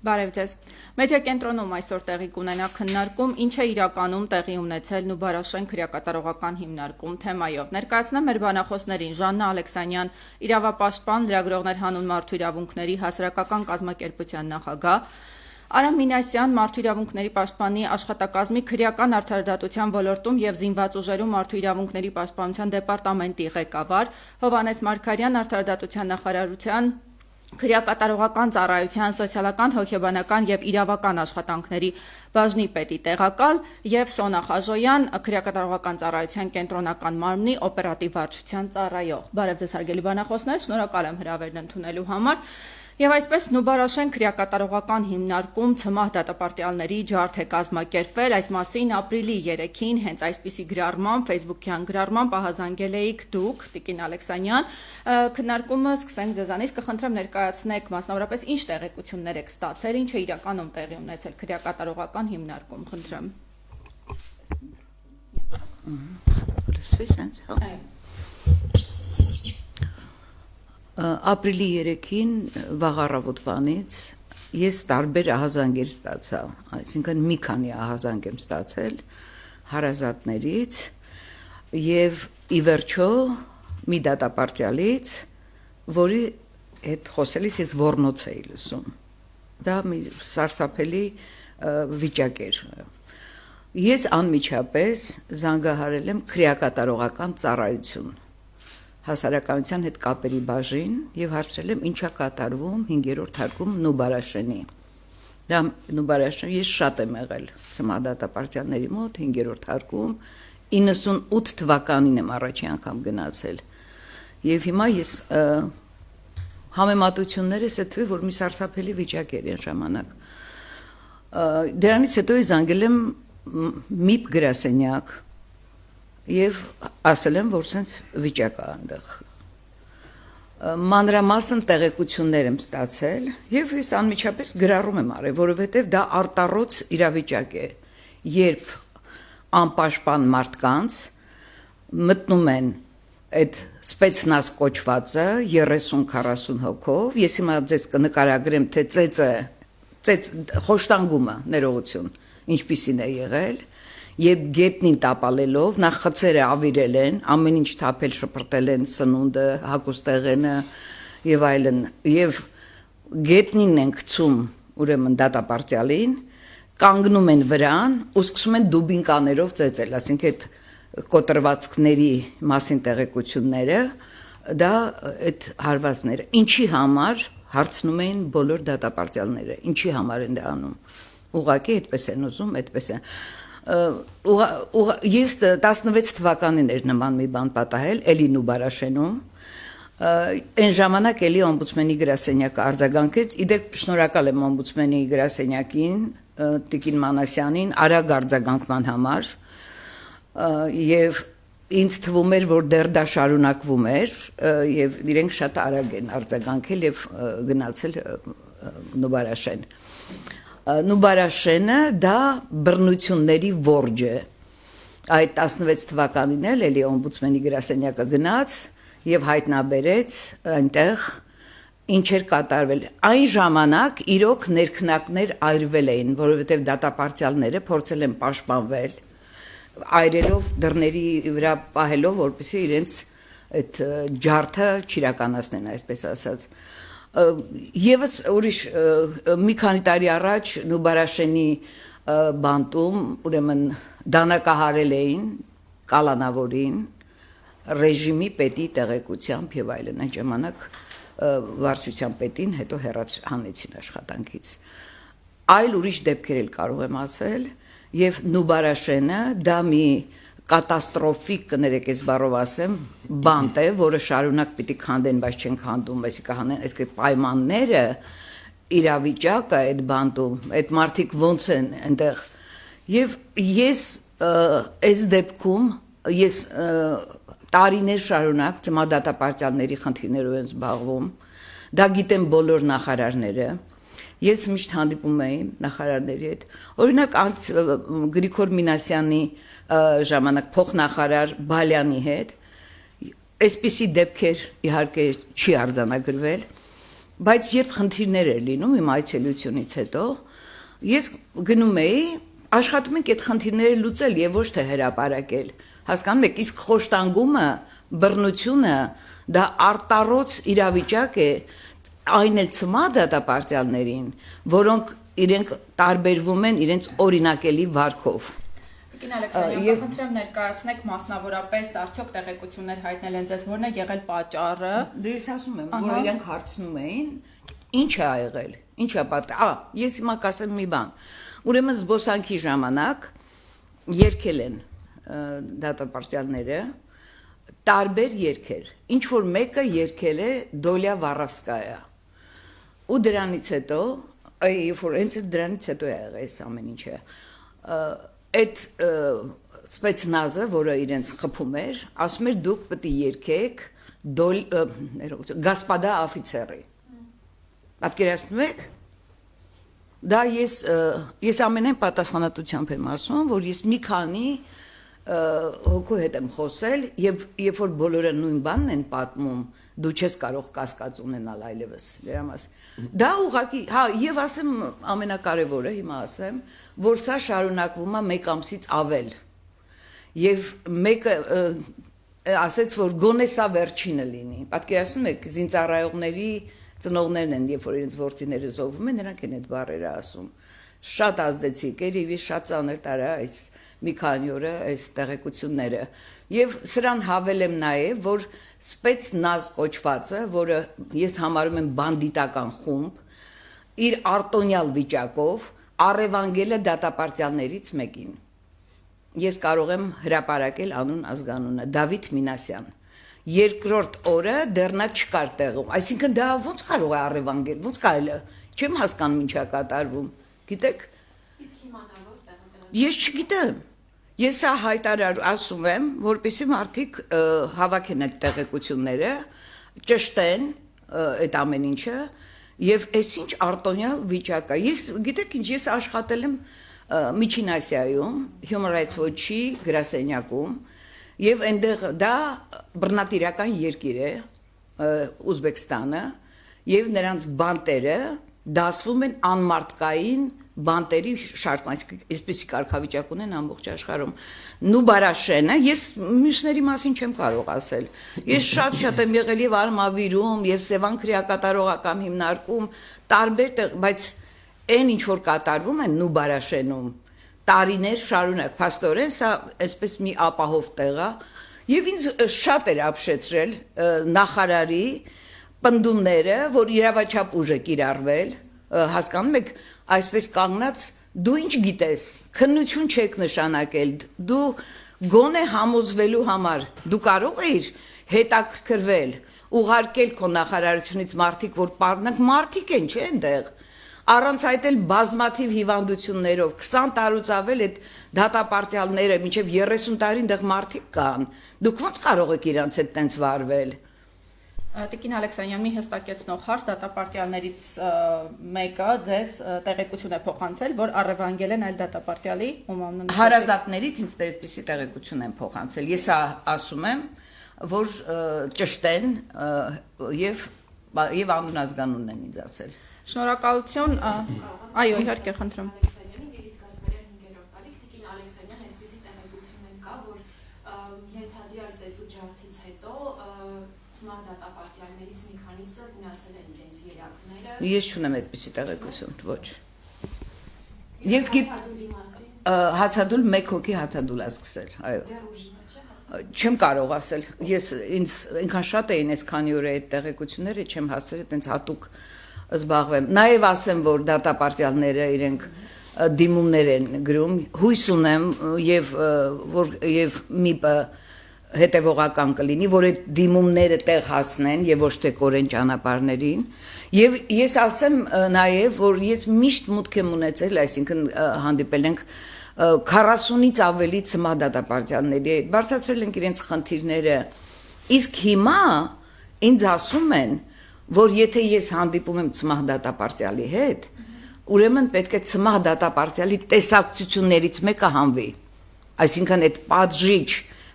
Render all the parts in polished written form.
Բարև ձեզ։ Մեդիա կենտրոնում այսօր տեղի կունենա քննարկում, ինչ է իրականում տեղի ունեցել Նուբարաշեն քրեակատարողական հիմնարկում թեմայով։ Ներկայացնեմ մեր բանախոսներին Ժաննա Ալեքսանյան, իրավապաշտպան, լրագրողներ հանուն մարդու իրավունքների հասարակական կազմակերպության նախագահ, Արամ Մինասյան, մարդու իրավունքների պաշտպանի աշխատակազմի քրեական արդարադատության ոլորտում եւ զինված ուժերում մարդու իրավունքների պաշտպանության դեպարտամենտի ղեկավար, Հովհաննես Մարգարյան, արդարադատության նախարարության քրեակատարողական ծառայության սոցիալական, հոգեբանական եւ իրավական աշխատանքների բաժնի պետի տեղակալ եւ Սոնա Խաժոյան, քրեակատարողական ծառայության կենտրոնական մարմնի օպերատիվ վարչության ծառայող։ Բարև ձեզ հարգելի բանախոսներ, շնորհակալ եմ հրավերն ընդունելու համար։ Եվ այսպես Նուբարաշեն քրեակատարողական հիմնարկում ցմահ դատապարտյալների ջարդ է կազմակերպվել, այս մասին ապրիլի 3-ին հենց այսպիսի գրառմամբ, Facebook-յան գրառմամբ ահազանգել էիք դուք, Տիկին Ալեքսանյան, քննարկումը սկսենք ձեզանից, կխնդրեմ ներկայացնեք մասնավորապես ինչ տեղեկություններ եք ստացել, ինչ է իրականում տեղի ունեցել քրեակատարողական հիմնարկում, խնդրեմ։ Ապրիլի 3-ին վաղ առավոտվանից ես տարբեր ահազանգեր ստացա, այսինքն մի քանի ահազանգ եմ ստացել հարազատներից եւ ի վերջո մի դատապարտյալից, որի հետ խոսելիս ես ոռնոց էի լսում։ Դա մի սարսափելի վիճակ էր։ Ես անմիջապես զանգահարել եմ քրեակատարողական ծառայություն հասարակայնության հետ կապերի բաժին եւ հարցրել եմ ինչա կատարվում 5-րդ հարկում Նուբարաշենի։ Դա Նուբարաշեն ես շատ եմ եղել ծմադատապարտյանների մոտ 5-րդ հարկում 98 թվականին եմ առաջի անգամ գնացել։ Եվ հիմա ես համեմատություններս է թվի, որ մի սարսափելի վիճակ էր այն ժամանակ։ Դրանից հետո ես զանգել եմ ՄԻՊ գրասենյակ եւ ասել եմ, որ սենց վիճակ է այնտեղ։ Մանրամասն տեղեկություններ եմ ստացել եւ ես անմիջապես գրառում եմ արել, որովհետեւ դա արտառոց իրավիճակ է, երբ անպաշտպան մարդկանց մտնում են այդ սպեցնազ կոչվածը 30-40 հոգով, ես հիմա ձեզ կնկարագրեմ, թե խոշտանգումը ներողություն, ինչպիսին է եղել, Եվ գետնին տապալելով, նախ խցերը ավիրել են, ամեն ինչ թափել շպրտել են սնունդը, հագուստեղենը եւ այլն, եւ գետնին են գցում ուրեմն դատապարտյալին, կանգնում են վրան ու սկսում են դուբինկաներով ծեծել, ասենք այդ կոտրվածքների մասին տեղեկությունները, դա այդ հարվածները, ինչի համար հարցնում էին բոլոր դատապարտյալները, ինչի համար են դա անում, ուղղակի այդպես են ուզում, այդպես են Ես 16 թվականին էր նման մի բան պատահել, էլի Նուբարաշենում, այն ժամանակ էլի օմբուդսմենի գրասենյակը արձագանքեց, իդեպ շնորհակալ եմ օմբուդսմենի գրասենյակին, Տիկին Մանասյանին, արագ արձագանքման համար, եւ ինձ թվում էր, որ դեռ դա շարունակվում էր, եւ իրենք շատ արագ են արձագանքել եւ գնացել Նուբարաշեն։ Նուբարաշենը դա բռնությունների որջ է, այդ 16 թվականին էլի օմբուդսմենի գրասենյակը գնաց եւ հայտնաբերեց այնտեղ ինչ էր կատարվել, այն ժամանակ իրոք ներքնակներ այրվել էին, որովհետեւ դատապարտյալները փորձել են պաշտպանվել, այրելով դռների վրա պահելով, որպեսզի իրենց այդ ջարդը չիրականացնեն, այսպես ասած։ Եվս ուրիշ մի քանի տարի առաջ Նուբարաշենի բանտում ուրեմն դանակահարել էին կալանավորին ռեժիմի պետի տեղեկությամբ եւ այլն այն ժամանակ վարչության պետին հետո հեռացանեցին աշխատանքից այլ ուրիշ դեպքեր էլ կարող եմ ասել եւ Նուբարաշենը դա մի կատաստրոֆիկ կներեք ես բառով ասեմ բանտ է, որը շարունակ պիտի քանդեն, բայց չեն քանդում, այսինքն հանեն, այսինքն պայմանները իրավիճակը այդ բանտում, այդ մարդիկ ոնց են այնտեղ եւ ես այս դեպքում ես տարիներ շարունակ ծմադատապարտյալների խնդիրներով եմ զբաղվում, դա գիտեն բոլոր նախարարները, ես միշտ հանդիպում էի նախարարների հետ, օրինակ Գրիգոր Մինասյանի ժամանակ փոխնախարար Բալյանի հետ այսպիսի դեպքեր իհարկե չի արձանագրվել բայց երբ խնդիրներ էր լինում իմ այցելությունից հետո, ես գնում էի, աշխատում ենք այդ խնդիրները լուծել եւ ոչ թե հրապարակել։ Հասկանում եք, իսկ խոշտանգումը, բռնությունը դա արտառոց իրավիճակ է այն էլ ցմահ դատապարտյալներին, որոնք իրենք տարբերվում են իրենց օրինակելի վարքով։ Տիկին Ալեքսանյան, խնդրեմ ներկայացնեք մասնավորապես արդյոք տեղեկություններ հայտնել են ձեզ, որն է եղել պատճառը։ Դե ես ասում եմ, որ իրենք հարցնում էին, ինչ է եղել, ինչ է պատահել։ Ես հիմա կասեմ մի բան։ Ուրեմն զբոսանքի ժամանակ երգել են դատապարտյալները տարբեր երգեր։ Ինչ որ մեկը երգել է Դոլյա Վարավսկայա։ Ու դրանից հետո, հենց դրանից հետո է եղել այս ամեն ինչը։ Այդ սպեցնազը, որը իրենց խփում էր, ասում էր դուք պետք է երգեք Գասպադա օֆիցերի։ Պատկերացնում եք։ Դա ես ամենայն պատասխանատվությամբ եմ ասում, որ ես մի քանի հոգու հետ եմ խոսել եւ երբ որ բոլորը նույն բանն են պատմում, դու չես կարող կասկած ունենալ այլևս դրամաս։ Դա ուղղակի, եւ ասեմ ամենակարևորը, հիմա ասեմ, որ սա շարունակվում է 1 ամսից ավել։ Եվ մեկը ասեց, որ գոնե սա վերջինը լինի։ Պատկերացնում եք, զինծառայողների ծնողներն են, երբ որ իրենց որդիները զոհվում են, նրանք են այդ բառերը ասում։ Շատ ազդեցիկ էր, եւ շատ ծանր տարա այս մի քանի օրը այս տեղեկությունները։ Եվ սրան հավել եմ նաեւ, որ սպեցնազ կոչվածը, որը ես համարում եմ բանդիտական խումբ, իր արտոնյալ վիճակով առևանգել է դատապարտյալներից մեկին։ Ես կարող եմ հրապարակել անուն ազգանունը, Դավիթ Մինասյան։ Երկրորդ օրը դեռ նա չկար տեղում, այսինքն դա ո՞նց կարող է առևանգել, ո՞նց կարելի է, չեմ հասկանում ինչա կատարվում, գիտեք։ Իսկ հիմա նա որտեղ է։ Ես չգիտեմ։ Ես սա հայտարար ասում եմ, որպեսզի մարդիկ հավաքեն այդ տեղեկությունները, ճշտեն այդ ամեն ինչը, եւ այսինչ արտոնյալ վիճակ է։ Ես գիտեք ինչ, ես աշխատել եմ Միջին Ասիայում, Human Rights Watch-ի գրասենյակում, եւ այնտեղ դա բռնատիրական երկիր է, Ուզբեկստանը, եւ նրանց բանտերը դասվում են անմարտկային բանտերի շարք, այսպեսի կարգավիճակ ունեն ամբողջ աշխարհում։ Նուբարաշենը, ես մյուսների մասին չեմ կարող ասել։ Ես շատ եմ եղել եւ Արմավիրում, եւ Սևան քրեակատարողական հիմնարկում, տարբեր տեղ, բայց այն ինչ որ կատարվում է Նուբարաշենում, տարիներ շարունակ, փաստորեն սա այսպես մի ապահով տեղ է, եւ ինձ շատ էր ապշեցրել նախարարի պնդումները, որ իրավաչափ ուժ է կիրառվել, հասկանում եք, այսպես կանգնած դու ինչ գիտես, քննություն չեք նշանակել, դու գոնե համոզվելու համար դու կարող ես հետաքրքրվել, ուղարկել քո նախարարությունից մարդիկ, որ պարզնակ մարդիկ են, չէ՞ այնտեղ, առանց այդ էլ բազմաթիվ հիվանդություններով 20 տարուց ավել այդ դատապարտյալները մինչև 30 տարի այնտեղ մարդիկ կան, դուք ո՞նց կարող եք իրանց հետ տենց վարվել։ Տիկին Ալեքսանյան, մի հստակեցնող հարց, դատապարտյալներից մեկը ձեզ տեղեկություն է փոխանցել, որ առևանգել են այլ դատապարտյալի հարազատներից ինձ այդպիսի տեղեկություն են փոխանցել։ Ես ասում եմ, որ ճշտեն եւ անուն ազգանունն են ինձ ասել։ Շնորհակալություն, այո, իհարկե, խնդրում։ Դատապարտյալներից մի քանիսը վնասել են իրենց երակները։ Ես չունեմ այդպիսի տեղեկություն, ոչ։ Ես հացադուլ 1 հոգի հացադուլ է սկսել, այո։ Չեմ կարող ասել, ես ինձ այնքան շատ էին այս քանի օր այդ տեղեկությունները, չեմ հասցրել այտենց հատուկ զբաղվեմ։ Նաև ասեմ, որ դատապարտյալները իրենք դիմումներ են գրում, հույս ունեմ եւ մի հետևողական կլինի, որ այդ դիմումները տեղ հասնեն եւ ոչ թե կորեն ճանապարհներին, եւ ես ասեմ նաեւ, որ ես միշտ մուտք եմ ունեցել, այսինքն հանդիպել ենք 40-ից ավելի ցմահ դատապարտյալների հետ, բարձրացրել ենք իրենց խնդիրները, իսկ հիմա ինձ ասում են, որ եթե ես հանդիպում եմ ցմահ դատապարտյալի հետ, ուրեմն պետք է ցմահ դատապարտյալի տեսակցություններից մեկը հանվի, այսինքն այդ պատժիչ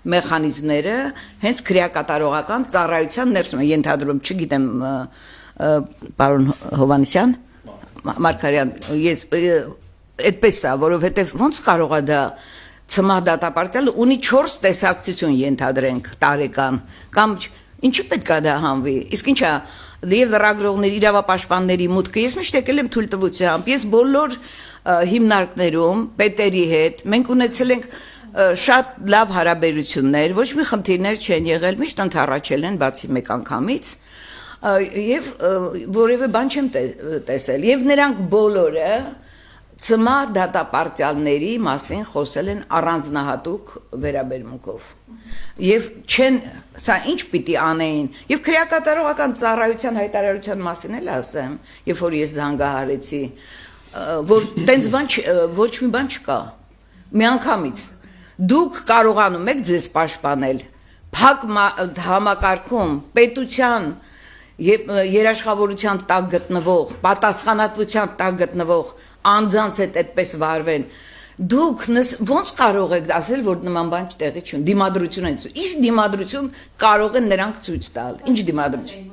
մեխանիզմները հենց քրեակատարողական ծառայության ներսում են ենթադրում, չգիտեմ պարոն Հովհաննիսյան, Մարգարյան, ես այդպես է, որովհետև ոնց կարող է դա ցմահ դատապարտյալը ունի 4 տեսակցություն ենթադրենք տարեկան, կամ ինչի պետք է դա հանվի, իսկ ինչա եւ լրագրողների, իրավապաշտպանների մուտքը, ես միշտ եկել եմ թույլտվությամբ, ես բոլոր հիմնարկներում, պետերի հետ, մենք ունեցել ենք շատ լավ հարաբերություններ, ոչ մի խնդիրներ չեն եղել, միշտ ընդառաջել են բացի մեկ անգամից, եւ որևէ բան չեմ տեսել, եւ նրանք բոլորը ցմահ դատապարտյալների մասին խոսել են առանձնահատուկ վերաբերմունքով եւ չեն սա ինչ պիտի անեին եւ քրեակատարողական ծառայության հայտարարության մասին էլ ասեմ, երբ որ ես զանգահարեցի, որ տենց բան ոչ մի բան չկա, միանգամից դուք կարողանում եք ձեզ պաշտպանել փակ համակարգում պետության երաշխավորության տակ գտնվող, պատասխանատվության տակ գտնվող անձանց հետ այդպես վարվեն, դուք ոնց կարող եք ասել, որ նման բան տեղի չունի, դիմադրություն են ցույց, ինչ դիմադրություն կարող են նրանք ցույց տալ, ինչ դիմադրություն։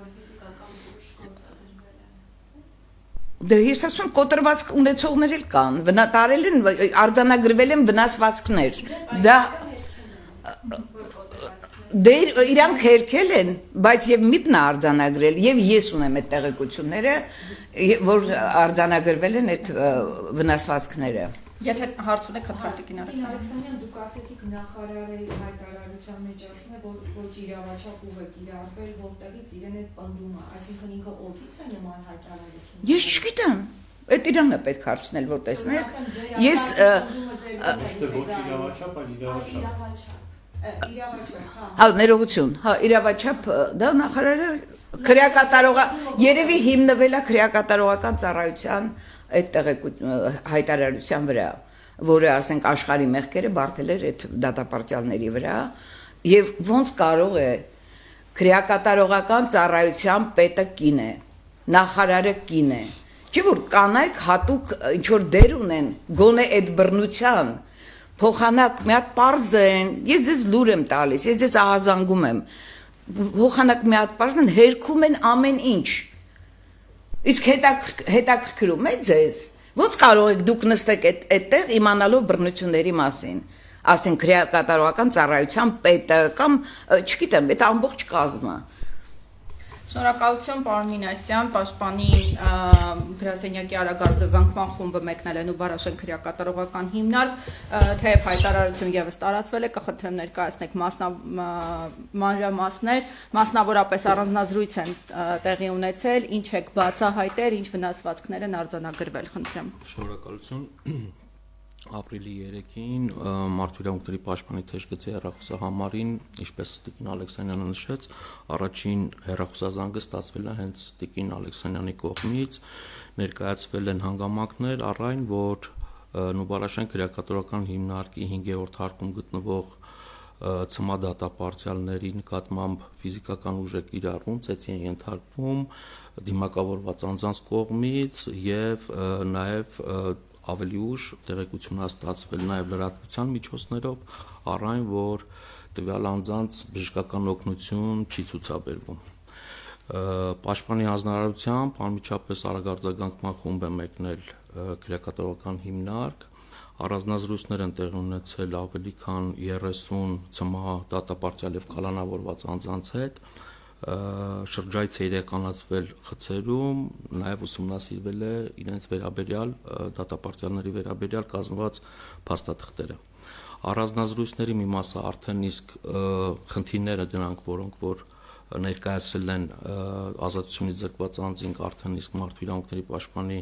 Դե ես ասում եմ, կոտրված ունեցողներ էլ կան, տարել են, արձանագրվել են վնասվածքներ, դա դե իրանք հերքել են, բայց եւ միպն արձանագրել, եւ ես ունեմ այդ տեղեկությունները, որ արձանագրվել են այդ վնասվածքները։ Եթե հարց ունեք, Տիկին Ալեքսանյան, դուք ասեցիք նախարարի հայտարարության մեջ ասում է, որ ոչ իրավաչափ ուղղ կիրառվել, որտեղից իրեն այդ պնդումը, այսինքն ինքը օդից է նման հայտարարություն։ Ես չգիտեմ, այդ իրանն է պետք հարցնել, որ տեսնեք։ Ես ոչ իրավաչափ, այլ իրավաչափ։ Հա, ներողություն, հա, իրավաչափ, դա նախարարը երևի հիմնվել է քրեակատարողական ծառայության այդ հայտարարության վրա, որը ասենք աշխարհի մեղքերը բարդել էր այդ դատապարտյալների վրա, եւ ոնց կարող է քրեակատարողական ծառայության պետը կին է, նախարարը կին է, չէ՞ որ կանայք հատուկ ինչ որ դեր ունեն, գոնե այդ բռնության փոխանակ մի հատ պարզ են, ես ձեզ լուր եմ տալիս, ես ձեզ ահազանգում եմ, փոխանակ մի հատ պարզ են, հերքում են ամեն ինչ, իսկ հետաքրքրում է ձեզ, ոնց կարող եք դուք նստեք այդտեղ իմանալով բռնությունների մասին, ասենք քրեակատարողական ծառայության պետը կամ չգիտեմ, այդ ամբողջ կազմը։ Շնորհակալություն, պարոն Մինասյան, պաշտպանի գրասենյակի արագարձագանքման խումբը մեկնել են ու Բարաշեն քրեակատարողական հիմնարկ, թեև հայտարարություն եւս տարածվել է, կխնդրեմ ներկայացնեք մանրամասներ, մասնավորապես առանձնազրույց են տեղի ունեցել, ինչ եք բացահայտել, ինչ վնասվածքներ են արձանագրվել, խնդրեմ։ Շնորհակալություն։ Ապրիլի 3-ին Մարդու պաշտպանի թեժգծի հեռախոսահամարին, ինչպես Տիկին Ալեքսանյանը նշեց, առաջին հեռախոսազանգը ստացվել է հենց Տիկին Ալեքսանյանի կողմից, ներկայացվել են հանգամանքներ առ այն, որ Նուբարաշեն քրեակատարողական հիմնարկի 5-րդ հարկում գտնվող ցմահ դատապարտյալների նկատմամբ ֆիզիկական ուժ է կիրառվում, ծեծի են ենթարկվում դիմակավորված անձանց կողմից եւ նաեւ ավելի ուշ տեղեկություն է ստացվել նաև լրատվության միջոցներով առ այն, որ տվյալ անձանց բժշկական օգնություն չի ցուցաբերվում։ Պաշտպանի հանձնարարությամբ անմիջապես արագարձագանքման խումբ է մեկնել քրեակատարողական հիմնարկ, առանձնազրույցներ են տեղի ունեցել ավելի քան 30 ցմահ դատապարտյալ եւ կալանավորված անձանց հետ, շրջայց է իրականացվել խցերում, նաև ուսումնասիրվել է իրենց վերաբերյալ դատապարտյալների վերաբերյալ կազմված փաստաթղթերը։ Առանձնազրույցների մի մասը արդեն իսկ խնդիրները դրանք, որոնք որ ներկայացրել են ազատությունից զրկված անձինք արդեն իսկ մարդու իրավունքների պաշտպանի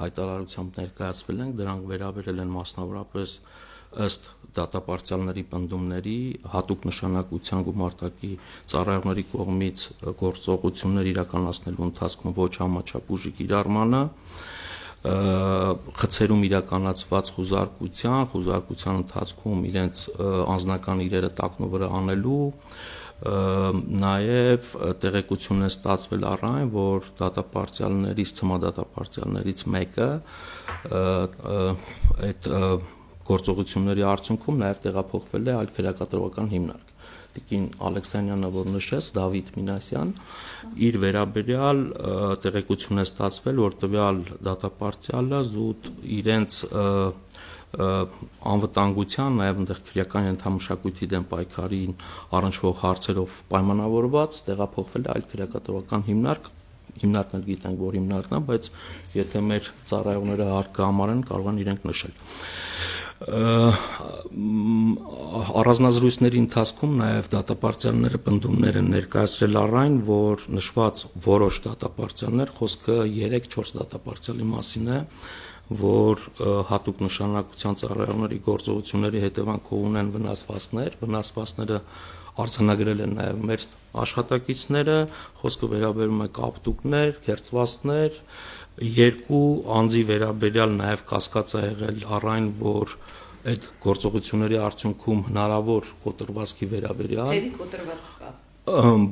հայտարարությամբ ներկայացվել են, դրանք վերաբերել են մասնավորապես ըստ դատապարտյալների պնդումների հատուկ նշանակության գումարտակի ծառայողների կողմից գործողություններ իրականացնելու ընթացքում ոչ համաչափ ուժի կիրառմանը, խցերում իրականացված խուզարկության ընթացքում իրենց անձնական իրերը տակնու վրա անելու, նաև տեղեկություն է ստացվել առ այն, որ դատապարտյալներից, ցմահ դատապարտյալներից մեկը այդ գործողությունների արդյունքում նաև տեղափոխվել է այլ քրեակատարողական հիմնարկ։ տիկին Ալեքսանյանը, որ նշեց, Դավիթ Մինասյան, իր վերաբերյալ տեղեկություն է ստացվել, որ տվյալ դատապարտյալը զուտ իրենց անվտանգության, նաև այնտեղ քրեական ենթամշակույթի դեմ պայքարին առնչվող հարցերով պայմանավորված տեղափոխվել է այլ քրեակատարողական հիմնարկ, հիմնարկն գիտենք, որ հիմնարկն է, բայց եթե մեր ծառայողները հարկ կհամարեն, կարող են իրենք նշել։ Առանձնազրույցների ընթացքում նաև դատապարտյալները պնդումներ են ներկայացրել առ այն, որ նշված որոշ դատապարտյալներ, խոսքը 3-4 դատապարտյալի մասին է, որ հատուկ նշանակության ծառայողների գործողությունների հետևանքով ունեն վնասվածքները արձանագրել են նաև մեր աշխատակիցները, խոսքը վերաբերում է կապտուկներ, քերծվածքներ, 2 անձի վերաբերյալ նաև կասկած է եղել առ այն, որ այդ գործողությունների արդյունքում հնարավոր կոտրվածքի վերաբերյալ Թերի կոտրվածք կա։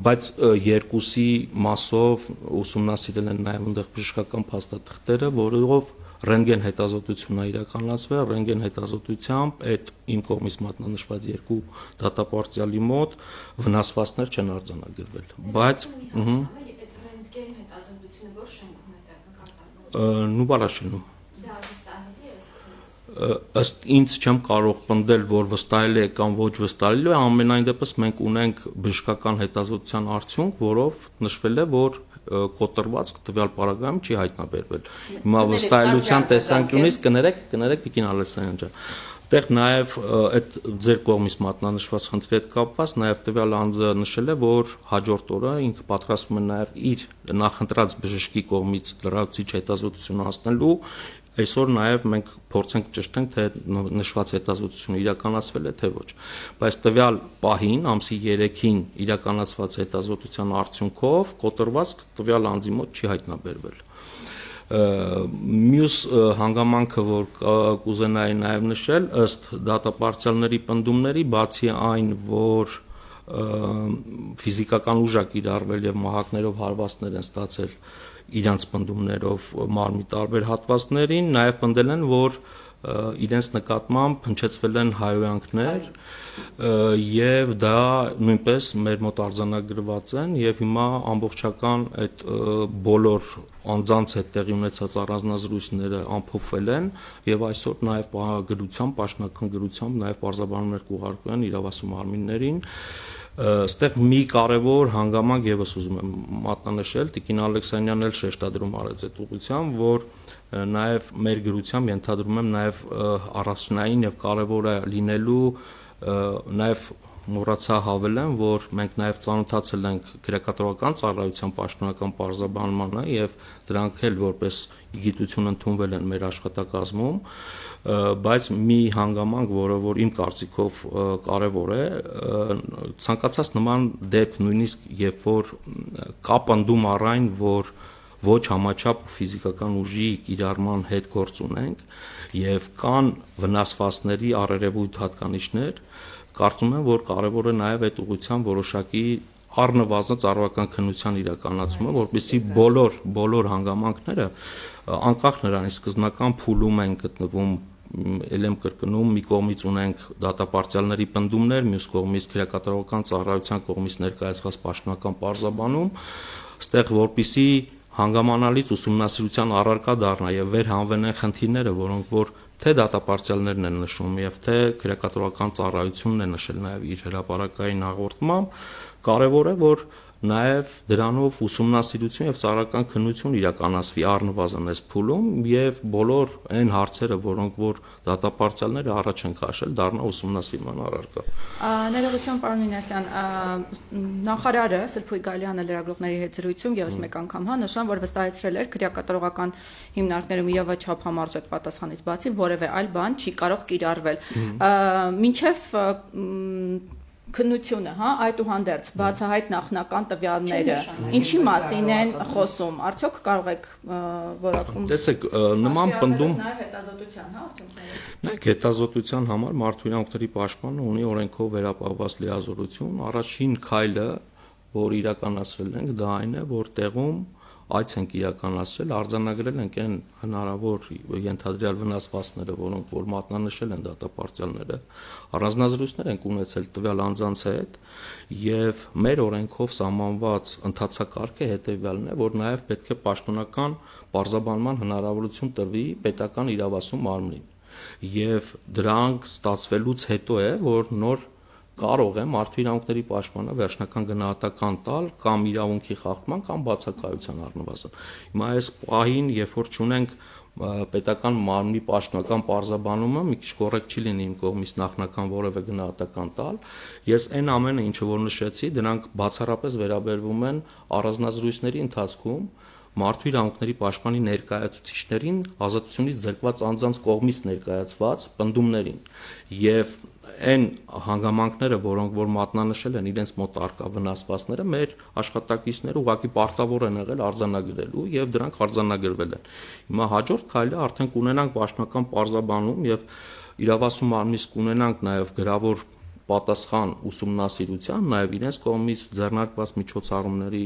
Բայց 2-ի մասով ուսումնասիրել են նաև այնտեղ բժշկական փաստաթղթերը, որով ռենտգեն հետազոտություն է իրականացվել, ռենտգեն հետազոտությամբ այդ իմ կողմից մատնանշված 2 դատապարտյալի մոտ վնասվածքներ չեն արձանագրվել, բայց ռենտգեն հետազոտությունը որ շենքում է կատարվում։ Նուբարաշինում։ Դա վստահելի է Ըստ ինձ չեմ կարող պնդել, որ վստահելի է կամ ոչ վստահելի է, ամենայն դեպս մենք ունենք բժշկական հետազոտության արդյունք, որով նշվել է, որ կոտրվածք տվյալ պարագայում չի հայտնաբերվել։ Հիմա վստահելիության տեսանկյունից կներեք տիկին Ալեքսանյան ջան։ Այդտեղ նաև այդ ձեր կողմից մատնանշված խնդրի հետ կապված նաև տվյալ անձը նշել է, որ հաջորդ օրը ինքը պատրաստվում է նաև իր նախընտրած բժշկի կողմից լրացուցիչ հետազոտություն անցնելու։ Այսօր նաև մենք փորձենք ճշտենք, թե նշված հետազոտությունը իրականացվել է, թե ոչ։ Բայց տվյալ պահին, ամսի 3-ին իրականացված հետազոտության արդյունքով կոտրվածք տվյալ անձի մոտ չի հայտնաբերվել։ Մյուս հանգամանքը, որ կուզենայի նաև նշել, ըստ դատապարտյալների պնդումների, բացի այն, որ ֆիզիկական ուժ է կիրառվել եւ մահակներով հարվածներ են ստացել իրանց պնդումներով մարմնի տարբեր հատվածներին, նաև պնդել են, որ իրենց նկատմամբ հնչեցվել են հայհոյանքներ եւ դա նույնպես մեր մոտ արձանագրված են եւ հիմա ամբողջական այդ բոլոր անձանց հետ տեղի ունեցած առանձնազրույցները ամփոփվել են եւ այսօր նաեւ գրությամբ, պաշտոնական գրությամբ նաեւ պարզաբանումներ կուղարկվել են իրավասու մարմիններին։ Այստեղ մի կարևոր հանգամանք եւս ուզում եմ մատնանշել, տիկին Ալեքսանյանն էլ շեշտադրում արեց այդ ուղղությամբ, որ նաև մեր գրությամբ ենթադրում եմ նաև առաջնային եւ կարևոր է լինելու նաև մոռացա հավելեմ, որ մենք նաև ծանոթացել ենք քրեակատարողական ծառայության պաշտոնական պարզաբանմանը եւ դրանք էլ որպես գիտություն ընդունվել են մեր աշխատակազմում, բայց մի հանգամանք, որ իմ կարծիքով կարևոր է, ցանկացած նման դեպք նույնիսկ երբ որ կա պնդում առ այն, որ ոչ համաչափ ֆիզիկական ուժի կիրառման հետ գործ ունենք եւ կան վնասվածքների առերևույթ հատկանիշներ, կարծում եմ, որ կարևոր է նաեւ այդ ուղղությամբ որոշակի առնվազն ծառայական քննության իրականացումը, որպեսզի բոլոր հանգամանքները անկախ նրանից սկզբնական փուլում են գտնվում, ել եմ կրկնում, մի կողմից ունենք դատապարտյալների պնդումներ, մյուս կողմից քրեակատարողական ծառայության կողմից ներկայացված պաշտոնական պարզաբանում, այստեղ որպեսզի հանգամանալից ուսումնասիրության առարկա դառնա եւ վերհանվեն այն խնդիրները, որոնք որ թե դատապարտյալներն են նշում եւ թե քրեակատարողական ծառայությունն է նշել նաեւ իր հրապարակային հաղորդմամբ, կարեւոր է որ նաեւ դրանով ուսումնասիրություն եւ ծառայական քննություն իրականացվի առնվազն այս փուլում եւ բոլոր այն հարցերը, որոնք որ դատապարտյալները առաջ են քաշել, դառնա ուսումնասիրման առարկա։ Ներողություն, պարոն Մինասյան, նախարարը Սրփույգ Գալյանը լրագրողների հետ զրույցում եւս մեկ անգամ նշան, որ վստահեցրել էր քրեակատարողական հիմնարկներում իրավաչափ համարժեք պատասխանից բացի որևէ այլ բան չի կարող կիրառվել։ Մինչեւ քննությունը, այդուհանդերձ բացահայտ նախնական տվյալները ինչի մասին են խոսում, արդյոք կարող եք որակում։ Տեսեք, նման պնդում նաև հետազոտության, արդյունքները։ Նայեք, հետազոտության համար Մարդու իրավունքների պաշտպանը ունի օրենքով վերապահված լիազորություն, առաջին քայլը, որ իրականացրել ենք, դա այն է, որ տեղում Այդ ենք իրականացրել, արձանագրել ենք այն հնարավոր ենթադրյալ վնասվածքները, որոնք որ մատնանշել են դատապարտյալները, առանձնազրույցներ ենք ունեցել տվյալ անձանց հետ եւ մեր օրենքով սահմանված ընթացակարգը հետեւյալն է, որ նաեւ պետք է պաշտոնական պարզաբանման հնարավորություն տրվի պետական իրավասու մարմնին եւ դրանք ստացվելուց հետո է, որ նոր կարող է մարդու իրավունքների պաշտպանը վերջնական գնահատական տալ կամ իրավունքի խախտման կամ բացակայության առնվազն։ Հիմա այս պահին, երբ որ չունենք պետական մարմնի պաշտոնական պարզաբանումը, մի քիչ կոռեկտ չի լինի իմ կողմից նախնական որևէ գնահատական տալ, ես այն ամենը, ինչը որ նշեցի, դրանք բացառապես վերաբերվում են առանձնազրույցների ընթացքում մարդու իրավունքների պաշտպանի ներկայացուցիչներին ազատությունից զրկված անձանց կողմից ներկայացված պնդումներին եւ այն հանգամանքները, որոնք որ մատնանշել են իրենց մոտ արկա վնասվածքները, մեր աշխատակիցները ուղղակի պարտավոր են եղել արձանագրելու եւ դրանք արձանագրվել են։ Հիմա հաջորդ քայլը արդեն կունենանք պաշտոնական պարզաբանում եւ իրավասու մարմնից կունենանք նաեւ գրավոր պատասխան ուսումնասիրության, նաև իրենց կողմից ձեռնարկված միջոցառումների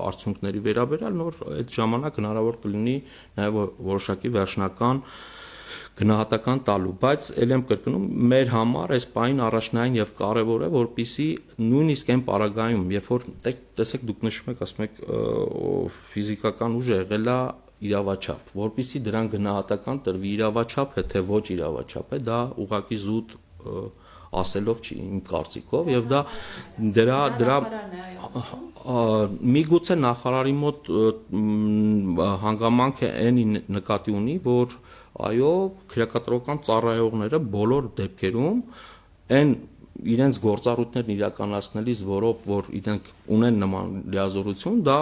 արդյունքների վերաբերյալ նոր այդ ժամանակ հնարավոր կլինի նաև որոշակի վերջնական գնահատական տալու, բայց ել եմ կրկնում, մեր համար այս պահին առաջնային եւ կարեւոր է, որպիսի նույնիսկ այն պարագայում, երբ որ տեսեք դուք նշում եք, ասում եք ֆիզիկական ուժը եղել է իրավաչափ, որպիսի դրան գնահատական տրվի իրավաչափ է, թե ոչ իրավաչափ է, դա ուղղակի զուտ ասելով չի իմ կարծիքով եւ դրա միգուցե նախարարի մոտ հանգամանքը այն նկատի ունի, որ այո, քրեակատարական ծառայողները բոլոր դեպքերում այն իրենց գործառույթներն իրականացնելիս, որով որ իրենք ունեն նման լիազորություն, դա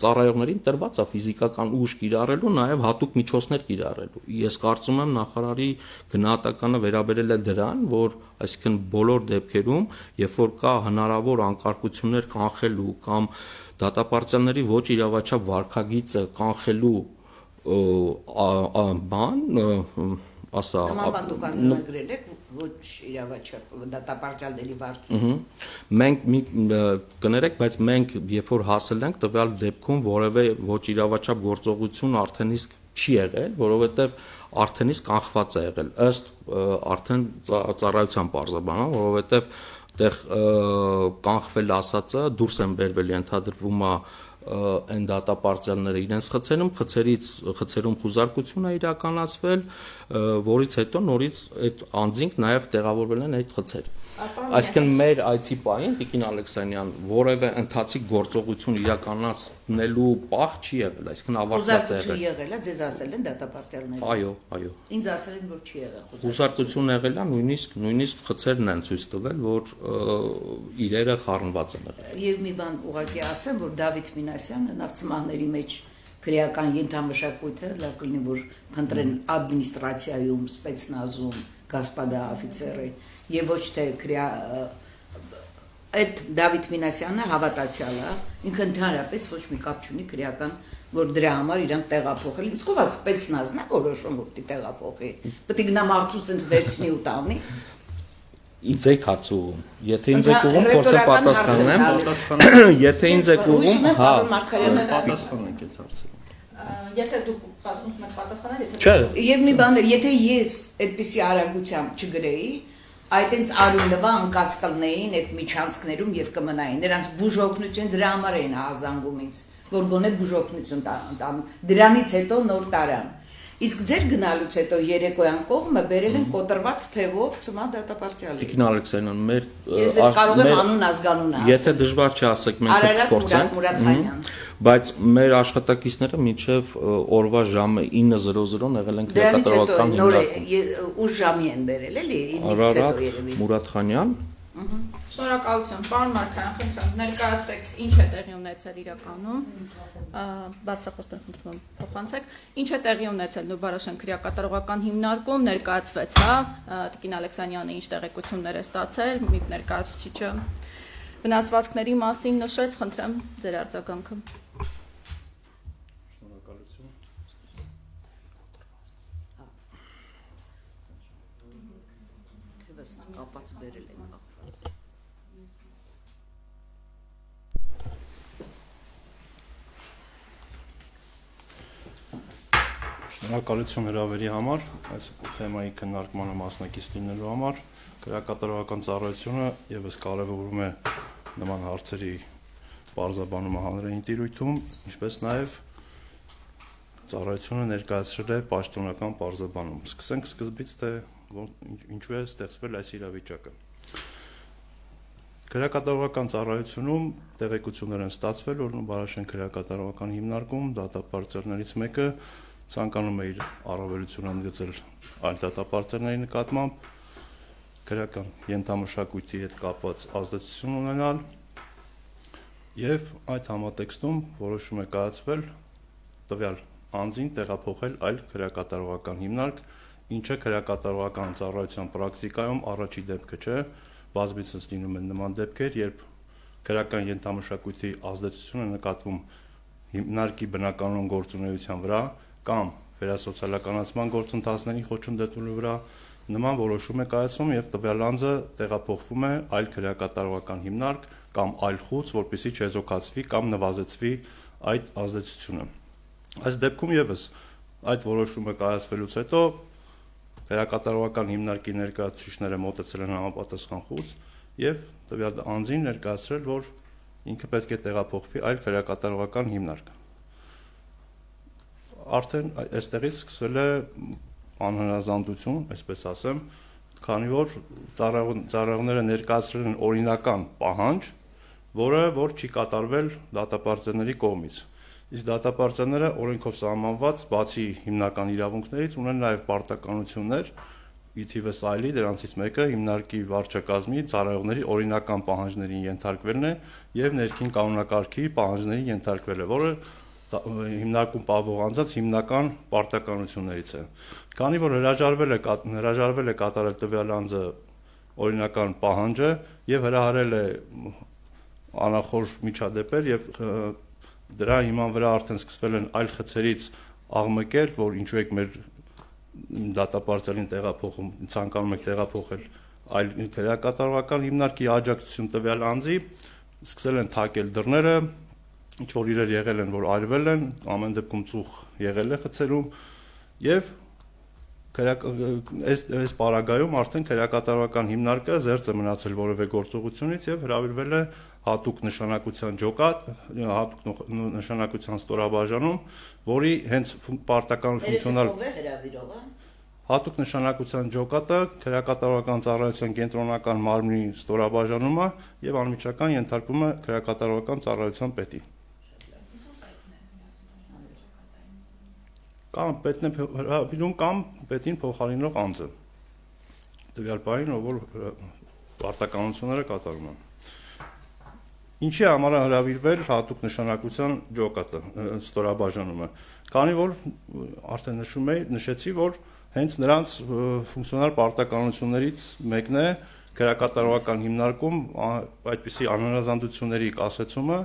ծառայողներին տրված է ֆիզիկական ուժ կիրառելու, նաև հատուկ միջոցներ կիրառելու։ Ես կարծում եմ նախարարի գնահատականը վերաբերել է դրան, որ այսինքն բոլոր դեպքերում, երբ որ կա հնարավոր անկարգություններ կանխելու կամ դատապարտյալների ոչ իրավաչափ վարքագիծը կանխելու ասա նման դուք արձանագրել եք ոչ իրավաչափ դատապարտյալների վարքի։ Մենք կներեք, բայց մենք երբ որ հասել ենք տվյալ դեպքում որևէ ոչ իրավաչափ գործողություն արդեն իսկ չի եղել, որովհետև արդեն իսկ կանխված է եղել ըստ արդեն ծառայության պարզաբանման, որովհետև այդտեղ կանխվել ասածը դուրս են բերվել ենթադրվում է այն դատապարտյալները իրենց խցերում խուզարկություն է իրականացվել, որից հետո նորից այդ անձինք նաև տեղավորվել են այդ խցեր։ Այսինքն մեր այցի պահին Տիկին Ալեքսանյան որևէ ընթացիկ գործողություն իրականացնելու պահ չի եղել, այսինքն ավարտված է եղել։ Եղել է, ձեզ ասել են դատապարտյալները։ Այո, այո։ Ինձ ասել են, որ չի եղել խուզարկություն եղել է, նույնիսկ խցերն են ցույց տվել, որ իրերը խառնված են եղել։ Եվ մի բան ուղղակի ասեմ, որ Դավիթ Մինասյանը նախծմահների մեջ քրեական ենթամշակույթը լավ կլինի, որ փնտրեն ադմինիստրացիայում, սպեցնազում, գասպադա օֆիցերը եւ ոչ թե այդ Դավիթ Մինասյանը հավատացյալ է, ինքը ընդհանրապես ոչ մի կապ չունի քրեական, որ դրա համար իրանք տեղափոխել։ Իսկ ով է սպեցնազն է որոշում, որ դի տեղափոխի։ Պետք է գնա մարդու sense վերցնի ու տանի։ Ինձ եք հարցում։ Եթե ինձ եք ուղում, փորձեմ պատասխանեմ։ Եթե ինձ եք ուղում, հա, պատասխանեք այդ հարցը։ Եթե դուք ուզում եք պատասխանել, եթե չէ։ Եվ մի բան, եթե ես այդպիսի արագությամբ չգրեի, այդ ինձ արունվա անկած կլնեին այդ միջանցքներում եւ կմնային։ Նրանց բուժօգնություն դրա համար էին հազանգում ինձ, որ գոնե բուժօգնություն տան։ Դրանից հետո նոր տարան։ Իսկ ձեր գնալուց հետո երեկոյան կողմը բերել են կոտրված թևով ծմա դատապարտյալի։ Տիկին Ալեքսանյան, մեր Ես կարող եմ անուն ազգանունը ասել։ Եթե դժվար չի ասեք, մենք կփորձենք։ Բայց մեր աշխատակիցները մինչև օրվա ժամը 9:00 եղել են քրեակատարական հիմնարկում։ Ուշ ժամի են բերել, էլի, 9-ից հետո երևի։ Մուրադխանյան։ Շնորհակալություն, պարոն Մարգարյան, խնդրեմ, ներկայացրեք ինչ է տեղի ունեցել իրականում, բարձրախոսներ խնդրում եմ փոխանցեք, ինչ է տեղի ունեցել Նուբարաշեն քրեակատարողական հիմնարկում, ներկայացվեց, հա, Տիկին Ալեքսանյանը ինչ տեղեկություններ է ստացել, մի ներկայացուցիչը վնասվածքների մասին նշեց, խնդրեմ ձեր արձագանքը։ Կապած բերել են կախված։ Շնորհակալություն հրավերի համար, այս թեմայի քննարկմանը մասնակից լինելու համար։ Քրեակատարողական ծառայությունը եւս կարևորում է նման հարցերի բարձրաբանումը հանրային տիրույթում, ինչպես նաեւ ծառայությունը ներկայացրել է պաշտոնական բարձրաբանում։ Սկսենք սկզբից, թե ինչու է ստեղծվել այս իրավիճակը։ Քրեակատարողական ծառայությունում տեղեկություններ են ստացվել, որ Նուբարաշեն քրեակատարողական հիմնարկում դատապարտյալներից մեկը ցանկանում է իր առավելությունը ընդգծել այլ դատապարտյալների նկատմամբ, քրեական ենթամշակույթի հետ կապված ազդեցություն ունենալ եւ այդ համատեքստում որոշում է կայացվել տվյալ անձին տեղափոխել այլ քրեակատարողական հիմնարկ, ինչը քրեակատարողական ծառայության պրակտիկայում առաջի դեպքը չէ, բազմիցս լինում են նման դեպքեր, երբ քրեական ենթամշակույթի ազդեցությունը նկատվում հիմնարկի բնականոն գործունեության վրա կամ վերասոցիալականացման գործընթացների խոչընդոտելու վրա նման որոշում է կայացվում եւ տվյալ անձը տեղափոխվում է այլ քրեակատարողական հիմնարկ կամ այլ խուց, որպեսզի չեզոքացվի կամ նվազեցվի այդ ազդեցությունը։ Այս դեպքում եւս այդ որոշումը կայացվելուց հետո քրեակատարողական հիմնարկի ներկայացուցիչները մոտեցել են համապատասխան խուց եւ տվյալ անձին ներկայացրել, որ ինքը պետք է տեղափոխվի այլ քրեակատարողական հիմնարկ։ Արդեն այստեղից սկսվել է անհնազանդություն, այսպես ասեմ, քանի որ ծառայողները ներկայացրել են օրինական պահանջ, որը չի կատարվել դատապարտյալների կողմից։ Իսկ դատապարտյալները օրենքով սահմանված բացի հիմնական իրավունքներից ունեն նաև պարտականություններ, ի թիվս այլի դրանցից մեկը հիմնարկի վարչակազմի ծառայողների օրինական պահանջներին ենթարկվելն է եւ ներքին կանոնակարգի պահանջների ենթարկվելը, որը հիմնարկում պահվող անձանց հիմնական պարտականություններից է։ Քանի որ հրաժարվել է կատարել տվյալ անձը օրինական պահանջը եւ հրահարել է անախորժ միջադեպեր եւ դրա հիման վրա արդեն սկսվել են այլ խցերից աղմկել, որ ինչու եք մեր դատապարտյալին տեղափոխում, ցանկանում եք տեղափոխել այլ քրեակատարողական հիմնարկի աջակցություն տվյալ անձի, սկսել են թակել դռները, ինչ որ իրեր եղել են, որ արվել են, ամեն դեպքում ծուխ եղել է խցերում եւ այս պարագայում արդեն քրեակատարողական հիմնարկը զերծ է մնացել որևէ գործողությունից եւ հրավիրվել է հատուկ նշանակության ջոկատ, հատուկ նշանակության ստորաբաժանում, որի հենց պարտական ֆունկցիոնալ հատուկ նշանակության ջոկատը քրեակատարողական ծառայության կենտրոնական մարմնի ստորաբաժանում է եւ անմիջական ենթարկվում է քրեակատարողական ծառայության պետին։ Կամ պետն է հրավիրում կամ պետին փոխարինող անձը։ Տվյալ բանին, որ պարտականությունները կատարում են։ Ինչի համար է հրավիրվել հատուկ նշանակության ջոկատը, ստորաբաժանումը, քանի որ արդեն նշեցի, որ հենց նրանց ֆունկցիոնալ պարտականություններից մեկն է քրեակատարողական հիմնարկում այդպիսի անհնազանդությունների կասեցումը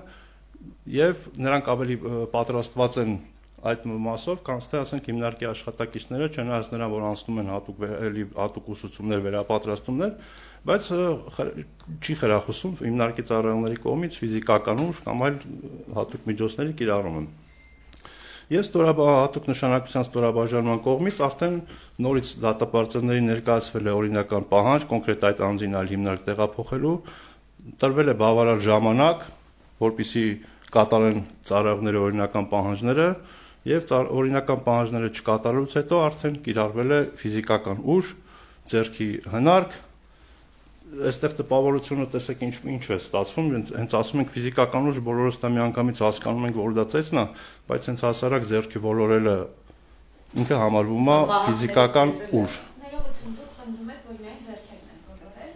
եւ նրանք ավելի պատրաստված են այդ մասով, քան թե ասենք հիմնարկի աշխատակիցները, չնայած նրան, որ անցնում են հատուկ ուսուցումներ, վերապատրաստումներ, բայց չի խրախուսում հիմնարկի ծառայողների կողմից ֆիզիկական ուժ կամ այլ հատուկ միջոցների կիրառումը։ Ես հատուկ նշանակության ստորաբաժանման կողմից արդեն նորից դատապարտյալների ներկայացվել է օրինական պահանջ, կոնկրետ այդ անձին այլ հիմնարկ տեղափոխելու, տրվել է բավարար ժամանակ, որպեսզի կատարեն ծառայողների օրինական պահանջները եւ օրինական պահանջները չկատարելուց հետո արդեն կիրառվել է ֆիզիկական ուժ, ձեռքի հնարք։ Այստեղ տպավորությունը տեսեք ինչ է ստացվում, հենց ասում ենք ֆիզիկական ուժ, բոլորս դա միանգամից հասկանում ենք, որ դա ծեծն է, բայց հենց հասարակ ձեռքի ոլորելը ինքը համարվում է ֆիզիկական ուժ։ Ներողություն, դուք պնդում եք, որ միայն ձեռքերն են ոլորել։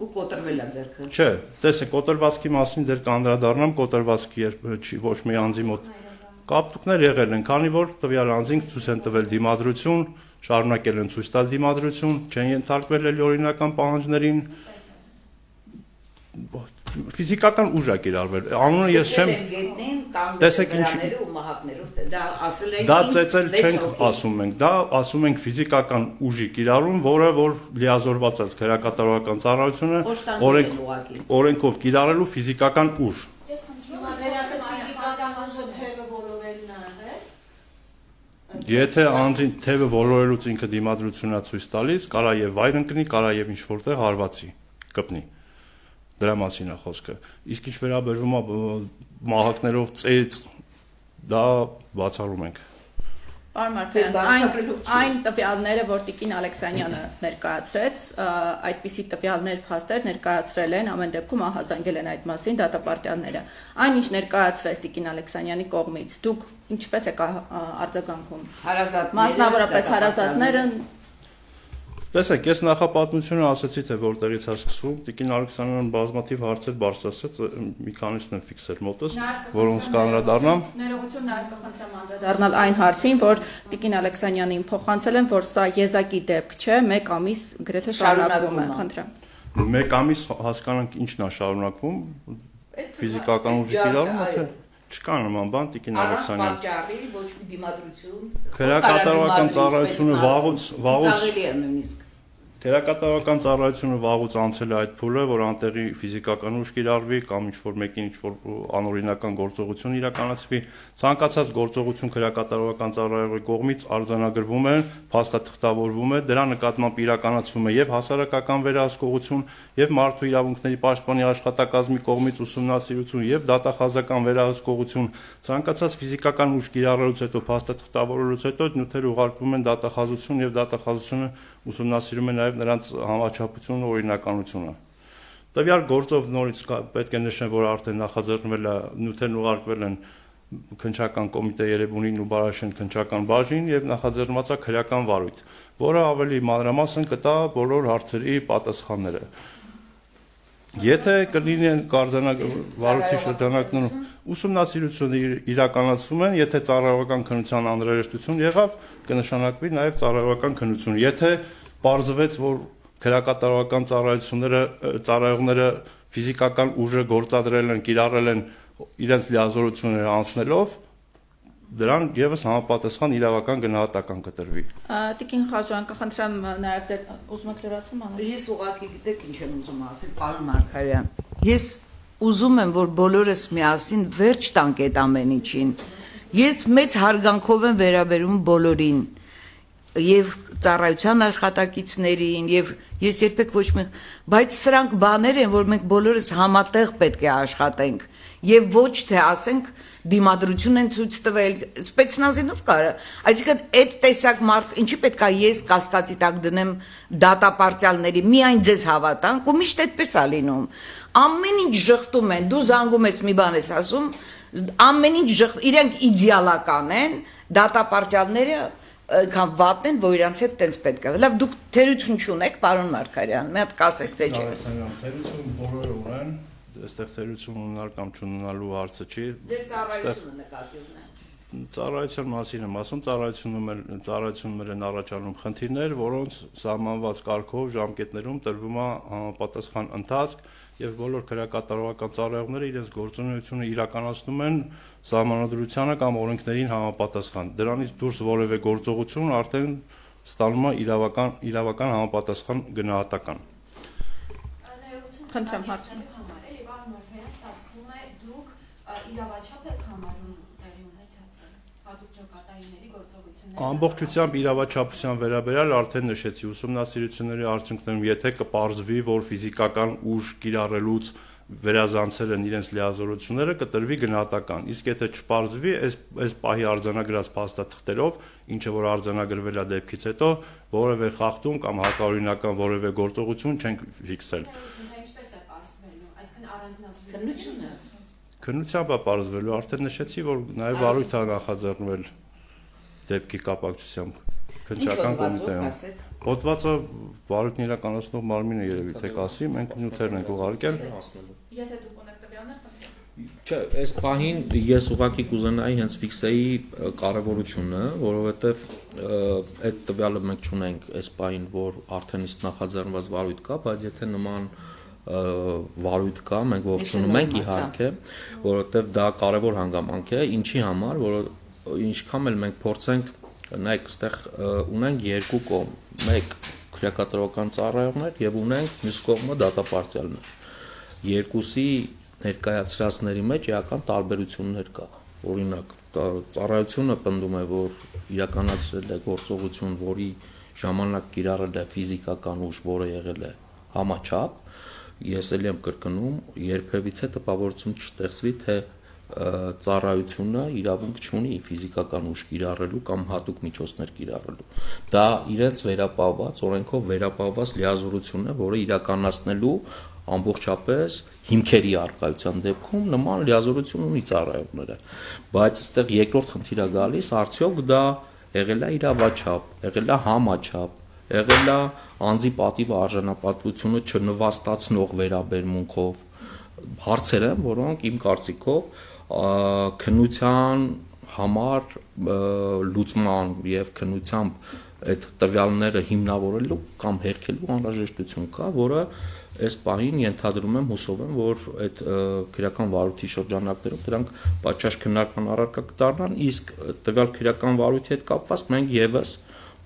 Ու կոտրվել է ձեռքը։ Չէ, տեսեք, կոտրվածքի մասին դեռ կանդրադառնամ, կոտրվածքի ոչ մի անձի մոտ կապտուկներ եղել են, քանի որ տվյալ անձին ցույց են տվել դիմադրություն, շարունակել են ցույց տալ դիմադրություն, չեն ենթարկվել էլի օրինական պահանջներին։ Ֆիզիկական ուժ է կիրառվել։ Անունը ես չեմ տեսեք ինչի ու մահակներով դա ասել են։ Դա ծեծել չենք ասում ենք, դա ասում ենք ֆիզիկական ուժի կիրառում, որը որ լիազորված է քրեակատարողական ծառայությունը օրենքով կիրառելու ֆիզիկական ուժ։ Ես խնդրում եմ ֆիզիկական ուժը թևը ոլորելն է, Եթե անձին թևը ոլորելուց ինքը դիմադրությունա ցույց տալիս, կարա եւ վայր ընկնի, կարա եւ ինչ որտեղ հարվածի, կպնի։ Դրա մասին է խոսքը։ Իսկ ինչ վերաբերվում է մահակներով ծեծ, դա բացառում ենք։ Պարոն Մարգարյան, այն տվյալները, որ Տիկին Ալեքսանյանը ներկայացրեց, այդպիսի տվյալներ, փաստեր ներկայացրել են, ամեն դեպքում ահազանգել են այդ մասին դատապարտյալները։ Այն ինչ ներկայացվեց Տիկին Ալեքսանյանի կողմից, դուք ինչպես եք արձագանքում։ Մասնավորապես հարազատները Տեսեք, ես նախապատմությունը ասացի, թե որտեղից է սկսվում, Տիկին Ալեքսանյանը բազմաթիվ հարցեր բարձրացրեց, մի քանիսն եմ ֆիքսել մոտս, որոնց կանդրադառնամ։ Ներողություն, նաև կխնդրեմ անդրադառնալ այն հարցին, որ Տիկին Ալեքսանյանին փոխանցել են, որ սա եզակի դեպք չէ, 1 ամիս գրեթե շարունակվում է, խնդրեմ։ 1 ամիս հասկանանք ինչն է շարունակվում, ֆիզիկական ուժի կիրառումը, թե չկա նման բան Տիկին Ալեքսանյան։ Պատճառի ոչ մի դիմադրություն։ Քրեակատարողական ծառայությունը վաղուց նույնիսկ Քրեակատարողական ծառայությունը վաղուց անցել է այդ փուլը, որ անտեղի ֆիզիկական ուժ կիրառվի կամ ինչ-որ մեկին ինչ-որ անօրինական գործողություն իրականացվի, ցանկացած գործողություն քրեակատարողական ծառայողի կողմից արձանագրվում է, փաստաթղթավորվում է, դրա նկատմամբ իրականացվում է եւ հասարակական վերահսկողություն, եւ մարդու իրավունքների պաշտպանի աշխատակազմի կողմից ուսումնասիրություն եւ դատախազական վերահսկողություն, ցանկացած ֆիզիկական ուժ կիրառելուց հետո փաստաթղթավորելուց հետո նյութերը ուղարկվում են դատախազություն եւ դատախազությունը ուսումնասիրում է նաև նրանց համաչափությունն ու օրինականությունը։ Տվյալ գործով նորից պետք է նշեմ, որ արդեն նախաձեռնվել է, նյութերն ուղարկվել են քննչական կոմիտե Երևանին ու Բարաշեն քննչական բաժին եւ նախաձեռնված է քրեական վարույթ, որը ավելի մանրամասն կտա բոլոր հարցերի պատասխանները։ Եթե կլինեն վարույթի շրջանակներում ուսումնասիրությունը իրականացվում են, եթե ծառայողական քննության անհրաժեշտություն եղավ, կնշանակվի նաև ծառայողական քննություն։ Եթե պարզվեց, որ քրեակատարողական ծառայողները ֆիզիկական ուժը գործադրել են, կիրառել են իրենց լիազորությունները անցնելով, դրան եւս համապատասխան իրավական գնահատական կտրվի։ Տիկին Խաչյան, կխնդրեմ նաև ձեր ուզում եք լրացում անել։ Ես ուղղակի գիտեք ինչ եմ ուզում ասել, պարոն Մարգարյան։ Ես ուզում եմ, որ բոլորս միասին վերջ տանք այդ ամեն ինչին։ Ես մեծ հարգանքով եմ վերաբերում բոլորին, եւ ծառայության աշխատակիցներին, եւ ես երբեք ոչ մի, բայց սրանք բաներ են, որ մենք բոլորս համատեղ պետք է աշխատենք, եւ ոչ թե ասենք դիմադրություն են ցույց տվել, սպեցնազինով կարա, այսինքն այդ տեսակ մարդ, ինչի պետք է ես կասկածի տակ դնեմ դատապարտյալների, միայն ձեզ հավատանք, ու միշտ այդպես է լինում, ամեն ինչ ժխտում են, դու զանգում ես մի բան ես ասում, ամեն ինչ իրենք իդեալական են, դատապարտյալները այդքան վատն են, որ իրանց հետ տենց պետք է։ Լավ, դուք թերություն չունեք, պարոն Մարգարյան, մի հատ կասեք, թե չէ։ Թերություն բոլորը ունեն, այստեղ թերություն ունենալ կամ չունենալու հարցը չի։ Ձեր ծառայությունը նկատի ունեն։ Ծառայության մասին եմ ասում, ծառայություններ են առաջանում խնդիրներ, որոնց սահմանված կարգով ժամկետներում տրվում է համապատասխան ընթացք եւ բոլոր քրեակատարողական ծառայողները իրենց գործունեությունը իրականացնում են սահմանադրությանը կամ օրենքներին համապատասխան։ Դրանից դուրս որևէ գործողություն արդեն ստանում է իրավական համապատասխան գնահատական։ Խնդրեմ հարցը։ Ստացվում է դուք իրավաչափ եք համարում տեղի ունեցածը հատուկ ճակատայինների գործողությունները։ Ամբողջությամբ իրավաչափության վերաբերյալ արդեն նշեցի ուսումնասիրությունների արդյունքներում, եթե կպարզվի, որ ֆիզիկական ուժ կիրառելուց վերազանցել են իրենց լիազորությունները, կտրվի գնահատական։ Իսկ եթե չպարզվի, այս պահի արձանագրած փաստաթղթերով, ինչը որ արձանագրվել է դեպքից հետո, որևէ խախտում կամ հակաօրինական որևէ գործողություն չենք ֆիքսել։ Ինչպես է պարզվելու, այսինքն առանձնացվելու։ Քննությամբ է պարզվելու, արդեն նշեցի, որ նաև վարույթ է նախաձեռնվել դեպքի կապակցությամբ քննչական կոմիտեում։ Հոդվածը վարույթն իրականացնող մարմինը երևի թե կասի, մենք նյութերն ենք ուղարկել։ Եթե դուք ունեք տվյալներ, խնդրեմ։ Չէ, այս պահին ես ուղղակի կուզենայի հենց ֆիքսեի կարևորությունը, որովհետև այդ տվյալը մենք չունենք այս պահին, որ արդեն իսկ նախաձեռնված վարույթ կա, բայց եթե նման վարույթ կա, մենք ողջունում ենք իհարկե, որովհետև դա կարևոր հանգամանք է, ինչի համար, որ ինչքան էլ մենք փորձենք, նայեք, այստեղ ունենք երկու կողմ, մեկ քրեակատարողական ծառայողներ եւ ունենք մյուս կողմը դատապարտյալներ։ Երկուսի ներկայացրածների մեջ էական տարբերություններ կա։ Օրինակ, ծառայությունը պնդում է, որ իրականացրել է գործողություն, որի ժամանակ կիրառել է ֆիզիկական ուժ, որը եղել է համաչափ, ես էլ եմ կրկնում, երբևիցե տպավորություն չստեղծվի, թե ծառայությունը իրավունք չունի ֆիզիկական ուժ կիրառելու կամ հատուկ միջոցներ կիրառելու։ Դա իրենց վերապահված, օրենքով վերապահված լիազորություն է, որը իրականացնելու ամբողջապես հիմքերի առկայության դեպքում նման լիազորություն ունի ծառայողները։ Բայց այստեղ երկրորդ խնդիրը գալիս, արդյոք դա եղել է իրավաչափ, եղել է համաչափ, եղել է անձի պատիվը արժանապատվությունը չնվաստացնող վերաբերմունքով, հարցեր են, որոնք իմ կարծիքով քննության համար լուծման եւ քննությամբ այդ տվյալները հիմնավորելու կամ հերքելու անհրաժեշտություն կա, որը այս պահին ենթադրում եմ, հուսով եմ, որ այդ քրեական վարույթի շրջանակներում դրանք պատշաճ քննարկման առարկա կդառնան, իսկ տվյալ քրեական վարույթի հետ կապված մենք եւս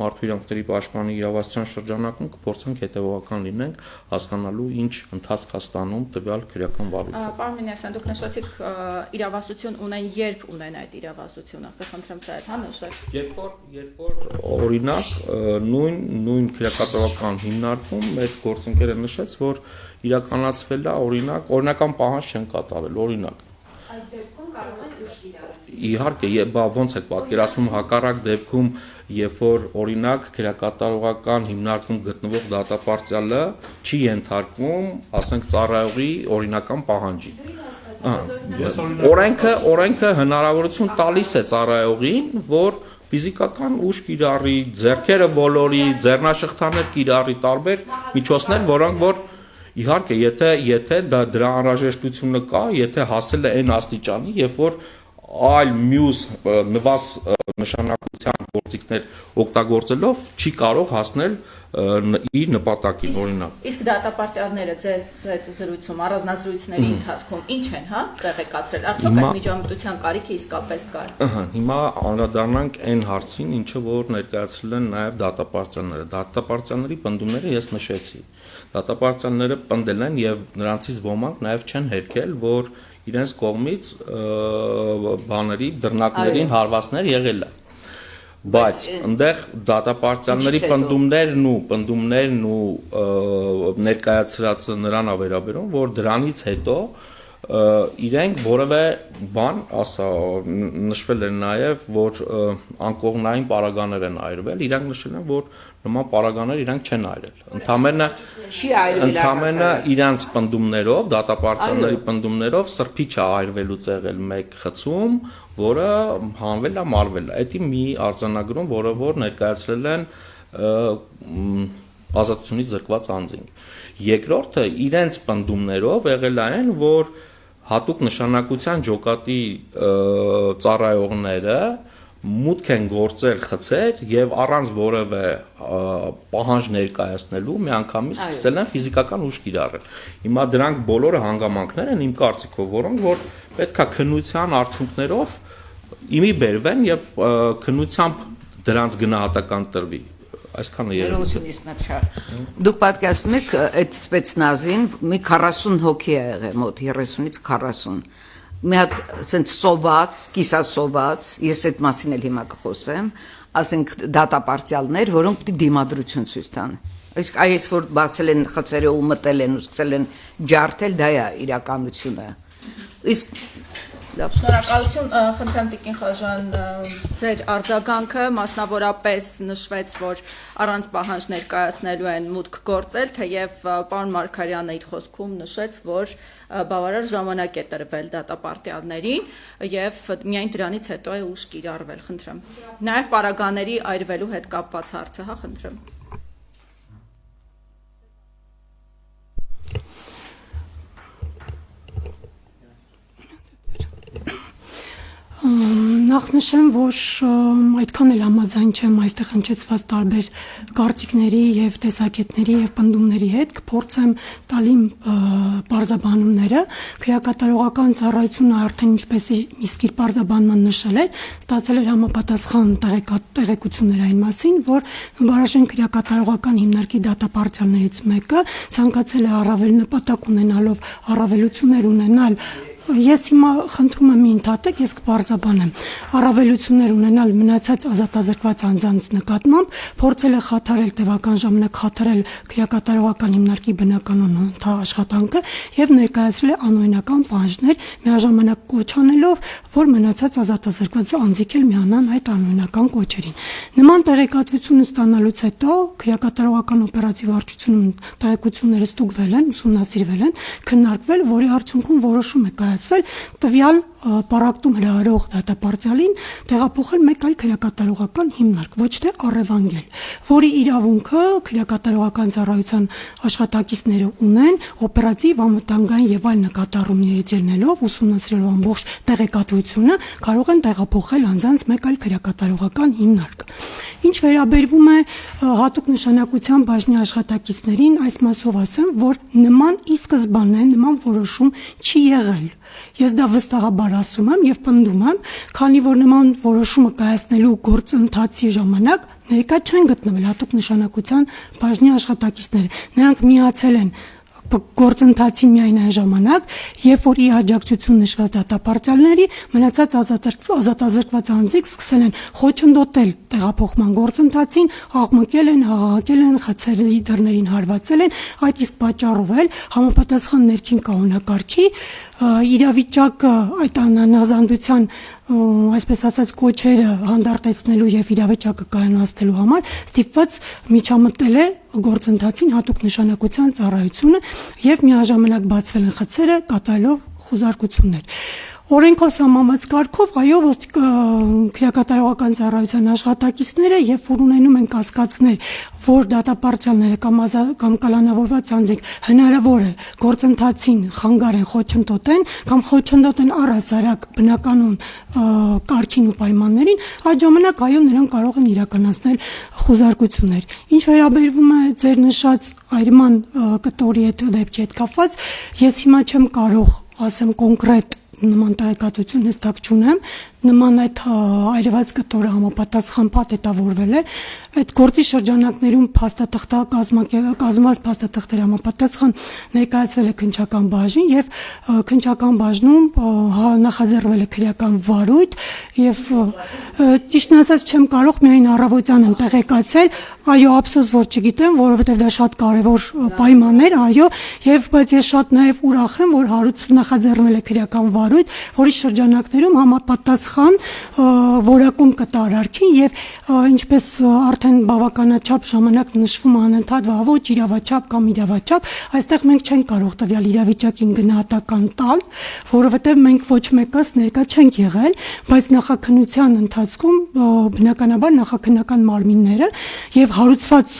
Մարդու իրավունքների պաշտպանի իրավասության շրջանակում կփորձենք հետևողական լինենք, հասկանալու ինչ ընթացք է ստանում տվյալ քրեական վարույթը։ Պարոն Մինասյան, դուք նշեցիք իրավասություն ունեն, երբ ունեն այդ իրավասությունը, կխնդրեմ սա այդ նշել։ Երբ որ օրինակ նույն քրեակատարողական հիմնարկում մեր գործընկերը նշեց, որ իրականացվել է օրինական պահանջ չեն կատարել, օրինակ։ Այդ դեպքում կարող են ուժ կիրառել։ Իհարկե, ոնց եք պատկերացնում հակառակ դեպքում, երբ որ օրինակ քրեակատարողական հիմնարկում գտնվող դատապարտյալը չի ենթարկվում, ասենք ծառայողի օրինական պահանջի։ Օրենքը հնարավորություն տալիս է ծառայողին, որ ֆիզիկական ուժ կիրառի, ձեռքերը բոլորի, ձեռնաշղթաներ կիրառի, տարբեր միջոցներ, որոնք որ իհարկե, եթե դրա անհրաժեշտությունը կա, եթե հասել է այն աստիճանի, երբ որ այլ մյուս նվազ նշանակության գործիքներ օգտագործելով չի կարող հասնել իր նպատակին, օրինակ։ Իսկ դատապարտյալները ձեզ այդ զրույցում, առանձնազրույցների ընթացքում ինչ են, տեղեկացրել, արդյոք այդ միջամտության կարիքը իսկապես կար։ Հիմա անդրադառնանք այն հարցին, ինչը որ ներկայացրել են նաև դատապարտյալները։ Դատապարտյալների պնդումները ես նշեցի։ Դատապարտյալները պնդել են եւ նրանցից ոմանք նաև չեն հերքել, որ իրենց կողմից բաների դռնակներին հարվածներ եղել է։ Բայց այնտեղ դատապարտյալների պնդումներն ու ներկայացրածը նրան է վերաբերում, որ դրանից հետո իրենք որևէ բան, նշվել էր նաև, որ անկողնային պարագաներ են այրվել, իրանք նշել են, որ նման պարագաներ իրանք չեն այրել։ Ընդամենը իրանց պնդումներով, դատապարտյալների պնդումներով սրբիչ է այրվելուց եղել մեկ խցում, որը հանվել է, մարվել է։ Դա մի արձանագրում, որը որ ներկայացրել են ազատությունից զրկված անձին։ Երկրորդը իրենց պնդումներով եղել այն, որ հատուկ նշանակության ջոկատի ծառայողները մուտք են գործել խցեր եւ առանց որևէ պահանջ ներկայացնելու միանգամից սկսել են ֆիզիկական ուժ կիրառել։ Հիմա դրանք բոլորը հանգամանքներ են իմ կարծիքով, որոնք որ պետքա քննության արդյունքներով իմի բերվեն եւ քննությամբ դրանց գնահատական տրվի։ Այսքանը երևույթից մեծ շար։ Դուք պատկերացնում եք այդ սպեցնազին մի 40 հոգի է եղել, մոտ 30-ից 40։ Մի հատ ասենք սոված, կիսասոված, ես այդ մասին էլ հիմա կխոսեմ, ասենք դատապարտյալներ, որոնք պիտի դիմադրություն ցույց տան։ Իսկ այս որ բացել են խցերը ու մտել են ու սկսել են ջարդել, դա է իրականությունը։ Իսկ Շնորհակալություն, խնդրեմ Տիկին Խաժան, ձեր արձագանքը մասնավորապես նշվեց, որ առանց պահանջ ներկայացնելու են մուտք գործել, թեև պարոն Մարգարյանը իր խոսքում նշեց, որ բավարար ժամանակ է տրվել դատապարտյալներին եւ միայն դրանից հետո է ուժ կիրառվել, խնդրեմ։ Նաեւ պարագաների այրվելու հետ կապված հարցը, խնդրեմ։ Նախ նշեմ, որ այդքան էլ համաձայն չեմ այստեղ հնչեցված տարբեր կարծիքների եւ տեսակետների եւ պնդումների հետ, կփորձեմ տալի բարձաբանումները։ Քրեակատարողական ծառայությունը արդեն ինչպես իսկ իր բարձաբանման նշել էր, ստացել էր համապատասխան տեղեկություններ այն մասին, որ Նուբարաշեն քրեակատարողական հիմնարկի դատապարտյալներից մեկը ցանկացել է առավել նպատակ ունենալով առավելություններ ունենալ ես հիմա խնդրում եմ ընդհատեք, ես կբարձաբանեմ։ Առավելություններ ունենալ մնացած ազատազրկված անձանց նկատմամբ, փորձել է խաթարել տևական ժամանակ խաթարել քրեակատարողական հիմնարկի բնականոն աշխատանքը եւ ներկայացրել է անօրինական պահանջներ, միաժամանակ կոչ անելով, որ մնացած ազատազրկված անձիկ էլ միանան այդ անօրինական կոչերին։ Նման տեղեկատվությունը ստանալուց հետո քրեակատարողական օպերատիվ վարչությունում տեղեկությունները ստուգվել են, ուսումնասիրվել են, քննարկվել, որի արդյունքում որոշում է կայացվել տվյալ պարակտում հրահրող դատապարտյալին տեղափոխել մեկ այլ քրեակատարողական հիմնարկ, ոչ թե առևանգել, որի իրավունքը քրեակատարողական ծառայության աշխատակիցները ունեն օպերատիվ անվտանգային եւ այլ նկատառումներից ելնելով ուսումնասիրելով ամբողջ տեղեկատվությունը կարող են տեղափոխել անձանց մեկ այլ քրեակատարողական հիմնարկ։ Ինչ վերաբերվում է հատուկ նշանակության բաժնի աշխատակիցներին, այս մասով ասեմ, որ նման ի սկզբանե նման որոշում չի եղել։ Ես դա վստահաբար ասում եմ եւ պնդում եմ, քանի որ նման որոշումը կայացնելու գործընթացի ժամանակ ներկա չեն գտնվել հատուկ նշանակության բաժնի աշխատակիցները։ Նրանք միացել են գործընթացին միայն այն ժամանակ, երբ որ ի աջակցություն նշված դատապարտյալների մնացած ազատազրկված անձիկ սկսել են խոչընդոտել տեղափոխման գործընթացին, աղմկել են, հաղակել են, խցերի դռներին հարվածել են, այդ իսկ պատճառով էլ համապատասխան ներքին կանոնակարգի իրավիճակը այդ անհնազանդության այսպես ասած կոչերը հանդարտեցնելու եւ իրավիճակը կայանացնելու համար ստիպված միջամտել է գործընթացին հատուկ նշանակության ծառայությունը եւ միաժամանակ բացվել են խցերը կատարելով խուզարկություններ։ Օրենքով սահմանված կարգով, այո, քրեակատարողական ծառայության աշխատակիցները, երբ որ ունենում են կասկածներ, որ դատապարտյալները կամ կալանավորված անձինք հնարավոր է գործընթացին խանգարեն, խոչընդոտեն կամ խոչընդոտեն առհասարակ բնականոն կարգին ու պայմաններին, այդ ժամանակ այո նրանք կարող են իրականացնել խուզարկություններ։ Ինչ վերաբերվում է ձեր նշած այրման կտորի դեպքի հետ կապված, ես հիմա չեմ կարող ասեմ կոնկրետ նման տեղեկատվություն հստակ չունեմ, նման այդ այրված կտորը համապատասխան փաթեթավորվել է, այդ գործի շրջանակներում կազմված փաստաթղթերի համապատասխան ներկայացվել է քննչական բաժին եւ քննչական բաժնում նախաձեռնվել է քրեական վարույթ եւ ճիշտն ասած չեմ կարող միայն առավոտյան եմ տեղեկացել, այո, ափսոս որ չգիտեմ, որովհետեւ դա շատ կարեւոր պայման էր, այո, եւ բայց ես շատ նաեւ ուրախ եմ, որ հարուց նախաձեռնել է քրեական վարույթ, որի շրջանակներում համապատասխան որակում կտարարքին եւ ինչպես արդեն բավականաչափ ժամանակ նշվում անընդհատ ոչ իրավաչափ կամ իրավաչափ, այստեղ մենք չենք կարող տվյալ իրավիճակին գնահատական տալ, որովհետեւ մենք ոչ մեկս ներկա չենք եղել, բայց նախաքննության ընթացքում բնականաբար նախաքննական մարմինները եւ հարուցված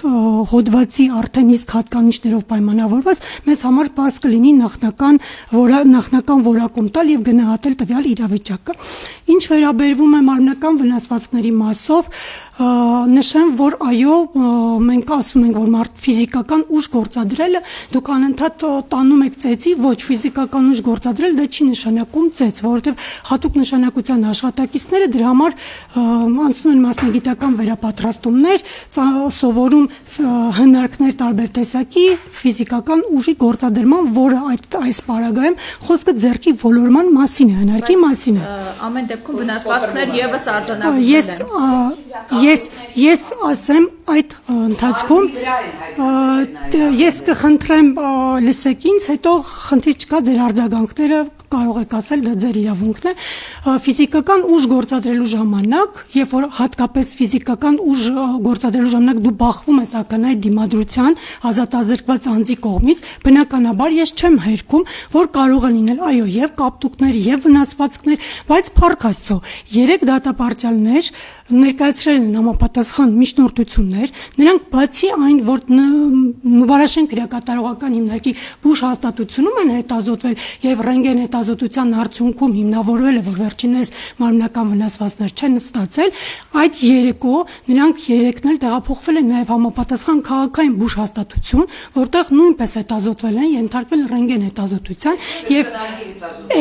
հոդվածի արդեն իսկ հատկանիշներով պայմանավորված մեզ համար պարզ կլինի նախնական որակում տալ եւ գնահատել տվյալ իրավիճակը։ Ինչ վերաբերվում է մարմնական վնասվածքների մասով, նշեմ, որ այո, մենք ասում ենք, որ ֆիզիկական ուժ գործադրելը դուք անընդհատ տանում եք ծեծի, ոչ ֆիզիկական ուժ գործադրել դա չի նշանակում ծեծ, որովհետև հատուկ նշանակության աշխատակիցները դրա համար անցնում են մասնագիտական վերապատրաստումներ, սովորում հնարքներ տարբեր տեսակի ֆիզիկական ուժի գործադրման, որը այս պարագայում խոսքը ձեռքի ոլորման մասին է, հնարքի մասին է։ Ամեն դեպքում վնասվածքներ եւս արձանագրվել են։ Ես ասեմ այդ ընթացքում ես կխնդրեմ լսեք ինձ, հետո խնդիր չկա ձեր արձագանքները կարող եք ասել դա ձեր իրավունքն է, ֆիզիկական ուժ գործադրելու ժամանակ, երբ որ հատկապես ֆիզիկական ուժ գործադրելու ժամանակ դու բախվում ես ականայի դիմադրության ազատազրկված անձի կողմից, բնականաբար ես չեմ հերքում, որ կարող են լինել այո եւ կապտուկներ եւ վնասվածքներ, բայց փառք Աստծո, 3 դատապարտյալներ ներկայացրել են համապատասխան միջնորդություններ, նրանք բացի այն, որ Նուբարաշեն քրեակատարողական հիմնարկի բուժ հաստատությունում են հետազոտվել եւ ռենտգեն հետազոտության արդյունքում հիմնավորվել է, որ վերջիններս մարմնական վնասվածքներ չեն ստացել, այդ երեկո նրանք 3-ն էլ տեղափոխվել են նաեւ համապատասխան քաղաքային բուժ հաստատություն, որտեղ նույնպես հետազոտվել են, ենթարկվել ռենտգեն հետազոտության եւ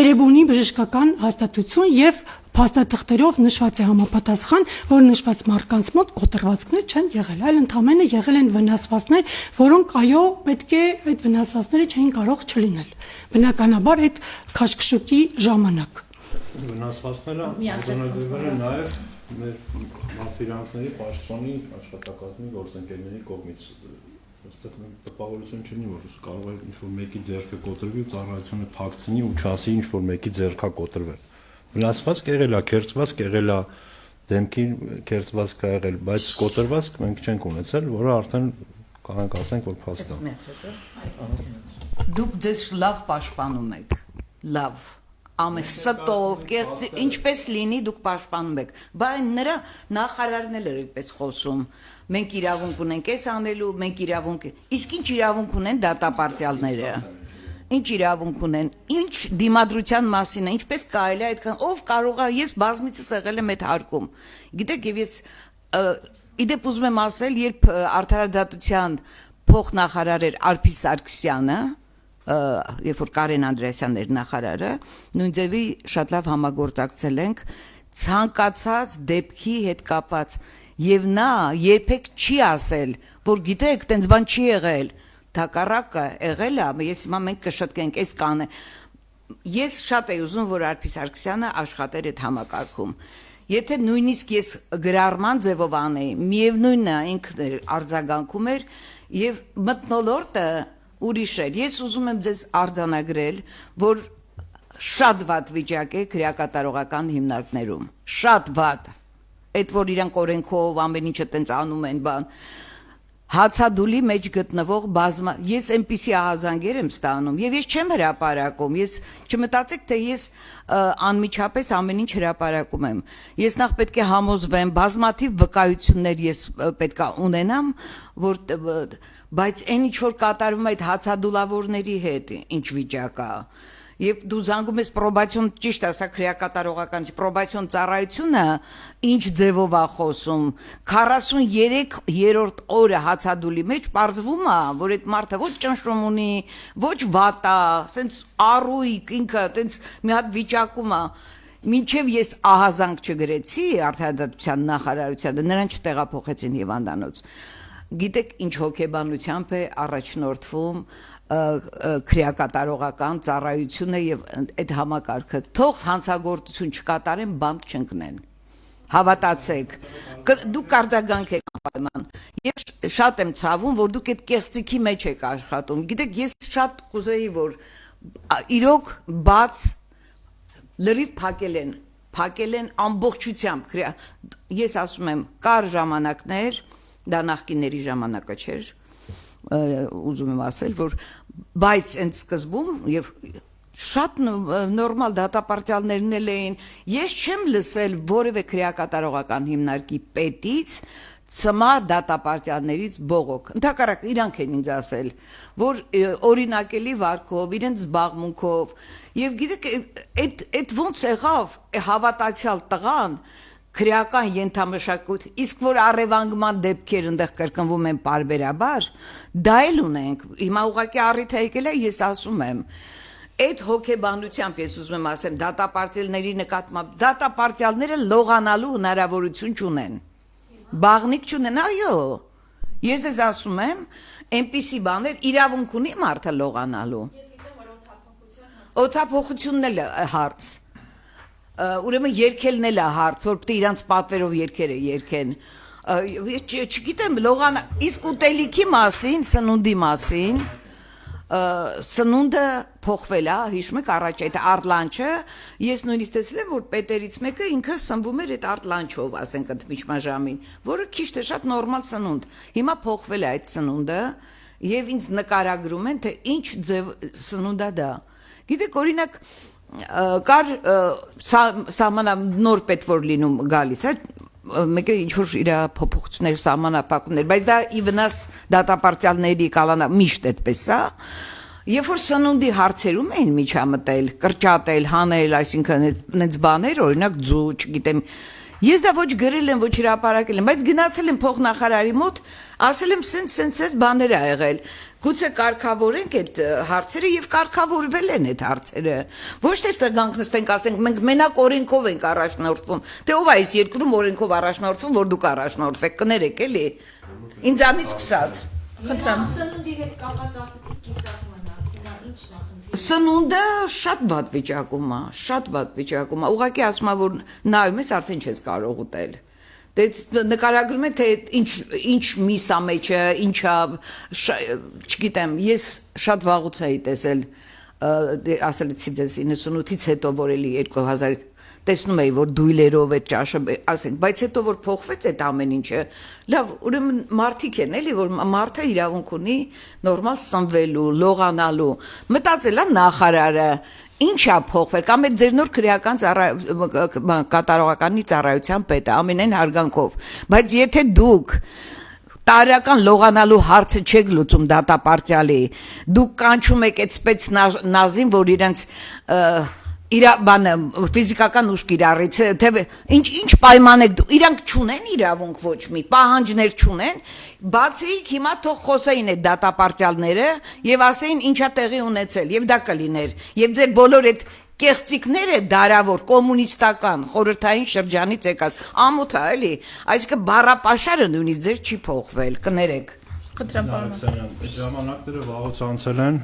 Էրեբունի բժշկական հաստատություն եւ փաստաթղթերով նշված է համապատասխան, որ նշված մարդկանց մոտ կոտրվածքներ չեն եղել, այլ ընդամենը եղել են վնասվածքներ, որոնք այո, պետք է այդ վնասվածքները չէին կարող չլինել։ Բնականաբար այդ քաշքշուկի ժամանակ Վնասվածքները արձանագրվել են նաև մեր մարտիրանքների պաշտպանի աշխատակազմի գործընկերների կողմից։ Այստեղ տպավորություն չունի, որ կարող է ինչ-որ մեկի ձեռքը կոտրվի ու ծառայությունը թաքցնի ու չասի ինչ-որ մեկի ձեռքա կոտրվել։ Վնասվածք եղել է, քերծվածք եղել է, դեմքի քերծվածք ա եղել, բայց կոտրվածք մենք չենք ունեցել, որը արդեն կարող ասենք, որ փաստ է։ Դուք ձեզ լավ պաշտպանում եք, լավ, ամեն ստով, կեղծ, ինչպես լինի դուք պաշտպանում եք, բայց նրա նախարարն էլ էր այդպես խոսում, մենք իրավունք ունենք այս անելու, մենք իրավունք, իսկ ինչ իրավունք ունեն դատապարտյալները, ինչ իրավունք ունեն, ինչ դիմադրության մասին է, ինչպես կարելի է այդքան, ով կարող է, ես բազմիցս եղել եմ այդ հարկում, գիտեք, եւ ես իդեպ ուզում եմ ասել, երբ արդարադատության փոխնախարար էր Արփի Սարգսյանը, երբ որ Կարեն Անդրեասյանն էր նախարարը, նույն ձևի շատ լավ համագործակցել ենք ցանկացած դեպքի հետ կապված եւ նա երբեք չի ասել, որ գիտեք, տենց բան չի եղել, թակառակը եղել է, ես հիմա մենք կշտկենք, այս կանը։ Ես շատ եի ուզում, որ Արփի Սարգսյանը աշխատեր այդ համակարգում։ Եթե նույնիսկ ես գրառման ձևով անեի, միևնույնն է ինքն արձագանքում էր եւ մթնոլորտը ուրիշ էր։ Ես ուզում եմ ձեզ արձանագրել, որ շատ վատ վիճակ է քրեակատարողական հիմնարկներում, շատ վատ։ Այդ որ իրանք օրենքով ամեն ինչը տենց անում են բան, հացադուլի մեջ գտնվող բազմա, ես այնպիսի ահազանգեր եմ ստանում, եւ ես չեմ հրապարակում, ես չմտածեք, թե ես անմիջապես ամեն ինչ հրապարակում եմ, ես նախ պետք է համոզվեմ, բազմաթիվ վկայություններ ես պետք է ունենամ, որ բայց այն ինչ որ կատարվում է այդ հացադուլավորների հետ, ինչ վիճակ է, եւ դու զանգում ես պրոբացիոն, ճիշտ ասա, քրեակատարողական պրոբացիոն ծառայությունը ինչ ձևով է խոսում 43-րդ օրը հացադուլի մեջ պարզվում է, որ այդ մարդը ոչ ճնշում ունի, ոչ վատ է, սենց առույգ ինքը տենց մի հատ վիճակում է, մինչև ես ահազանգ չգրեցի արդարադատության նախարարությանը, նրան չտեղափոխեցին հիվանդանոց։ Գիտեք ինչ հոգեբանությամբ է առաջնորդվում քրեակատարողական ծառայությունը եւ այդ համակարգը թող հանցագործություն չկատարեն, բանտ չընկնեն, հավատացեք, դուք արձագանք եք անպայման, եւ շատ եմ ցավում, որ դուք այդ կեղծիքի մեջ եք աշխատում, գիտեք, ես շատ կուզեի, որ իրոք բաց լրիվ փակել են ամբողջությամբ, ես ասում եմ, կար ժամանակներ, դա նախկինների ժամանակը չէր, ուզում եմ ասել, որ բայց այն սկզբում եւ շատ նորմալ դատապարտյալներն էլ էին, ես չեմ լսել որևէ քրեակատարողական հիմնարկի պետից ծմա դատապարտյալներից բողոք, ընդհակառակ իրանք են ինձ ասել, որ օրինակելի վարքով, իրենց զբաղմունքով եւ գիտեք, այդ ոնց եղավ հավատացյալ տղան քրեական ենթամշակույթ, իսկ որ առևանգման դեպքեր այնտեղ կրկնվում են պարբերաբար, դա էլ ունենք, հիմա ուղղակի առիթ է եկել է, ես ասում եմ, այդ հոգեբանությամբ ես ուզում եմ ասեմ, դատապարտյալների նկատմամբ, դատապարտյալները լողանալու հնարավորություն չունեն, բաղնիկ չունեն, այո, ես ես ասում եմ, այնպիսի բաներ իրավունք ունի մարդը լողանալու, օդափոխությունն էլ հարց, ուրեմն երկելն էլ է հարց, որ պետք է իրանց պատվերով երկերը երկեն, չգիտեմ, իսկ ուտելիքի մասին, սնունդի մասին, սնունդը փոխվել է, հիշում եք առաջ այդ արտլանչը, ես նույնիսկ տեսել եմ, որ պետերից մեկը ինքը սնվում էր այդ արտլանչով, ասենք ընդմիջմաժամին, որը քիչ թե շատ նորմալ սնունդ, հիմա փոխվել է այդ սնունդը, եւ ինձ նկարագրում են, թե ինչ ձև սնունդ է դա, գիտեք, օրինակ, կար սահմանա նոր պետ որ լինում գալիս է մեկը ինչ որ իր փոփոխություններ սահմանափակումներ բայց դա ի վնաս դատապարտյալների կալանա միշտ այդպես է երբ որ սնունդի հարցերում էին միջամտել կրճատել հանել այսինքն այնց բաներ օրինակ ձու չգիտեմ Ես դա ոչ գրել եմ, ոչ հրապարակել եմ, բայց գնացել եմ փոխնախարարի մոտ, ասել եմ սենց բաներ ա եղել։ Գուցե կարգավորենք այդ հարցերը եւ կարգավորվել են այդ հարցերը։ Ոչ թե ստեղ գանք նստենք, ասենք մենք մենակ օրենքով ենք առաջնորդվում։ Դե ով է այս երկրում օրենքով առաջնորդվում, որ դուք առաջնորդվեք, կներեք էլի։ Ինձանից սկսած։ Խնդրեմ։ Սննդի հետ կապած ասացիք կիսատ մնաց, հիմա ի՞նչն է խնդիրը։ Սնունդը շատ վատ վիճակում է, շատ վատ վիճակում է։ Ուղղակի ասում եմ, որ նայում ես արդեն չես կարող ուտել։ Դե նկարագրում է թե ինչ միսա մեջը, ինչա, չգիտեմ, ես շատ վաղուց էի տեսել, ասելիցի դες 98-ից հետո որ էլի 2000 տեսնում էի, որ դույլերով այդ ճաշը, ասենք, բայց հետո որ փոխվեց այդ ամեն ինչը, լավ, ուրեմն մարդիկ են էլի, որ մարդը իրավունք ունի նորմալ սնվելու, լողանալու, մտածել է նախարարը, ինչ է փոխվել, կամ այդ ձեր նոր քրեական կատարողականի ծառայության պետը, ամենայն հարգանքով, բայց եթե դուք տարական լողանալու հարցը չեք լուծում դատապարտյալի, դուք կանչում եք այդ սպեցնազին, որ իրենց բանը ֆիզիկական ուժ կիրառից, թե ինչ պայման եք դու, իրանք չունեն իրավունք ոչ մի, պահանջներ չունեն, բացեիք հիմա թող խոսեին այդ դատապարտյալները եւ ասեին ինչա տեղի ունեցել եւ դա կլիներ եւ ձեր բոլոր այդ կեղծիկները դարավոր կոմունիստական խորհրդային շրջանից եկած ամոթ է էլի, այսինքն բառապաշարը նույնիսկ ձեր չի փոխվել, կներեք։ Խնդրեմ պարոն։ Այդ ժամանակները վաղուց անցել են,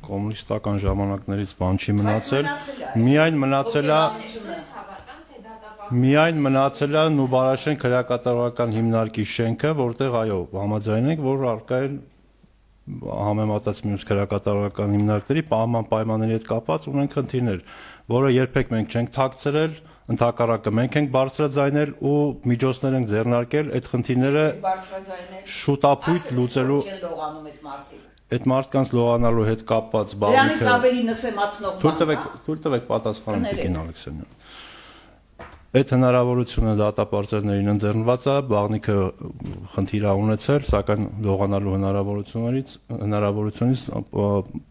կոմունիստական ժամանակներից բան չի մնացել, միայն մնացել է Նուբարաշեն քրեակատարողական հիմնարկի շենքը, որտեղ այո, համաձայնենք, որ առկա են համեմատած մյուս քրեակատարողական հիմնարկների պայմանների հետ կապված ունեն խնդիրներ, որը երբեք մենք չենք թաքցրել, ընդհակառակը մենք ենք բարձրաձայնել ու միջոցներ ենք ձեռնարկել այդ խնդիրները շուտապույտ լուծելու այդ մարդկանց լողանալու հետ կապված բաղիքը։ Դրանից ավելի նսեմացնող բան։ Թույլ տվեք պատասխանեմ Տիկին Ալեքսանյան։ Այդ հնարավորությունը դատապարտյալներին ընձեռնված է, բաղնիքը խնդիր է ունեցել, սակայն լողանալու հնարավորությունից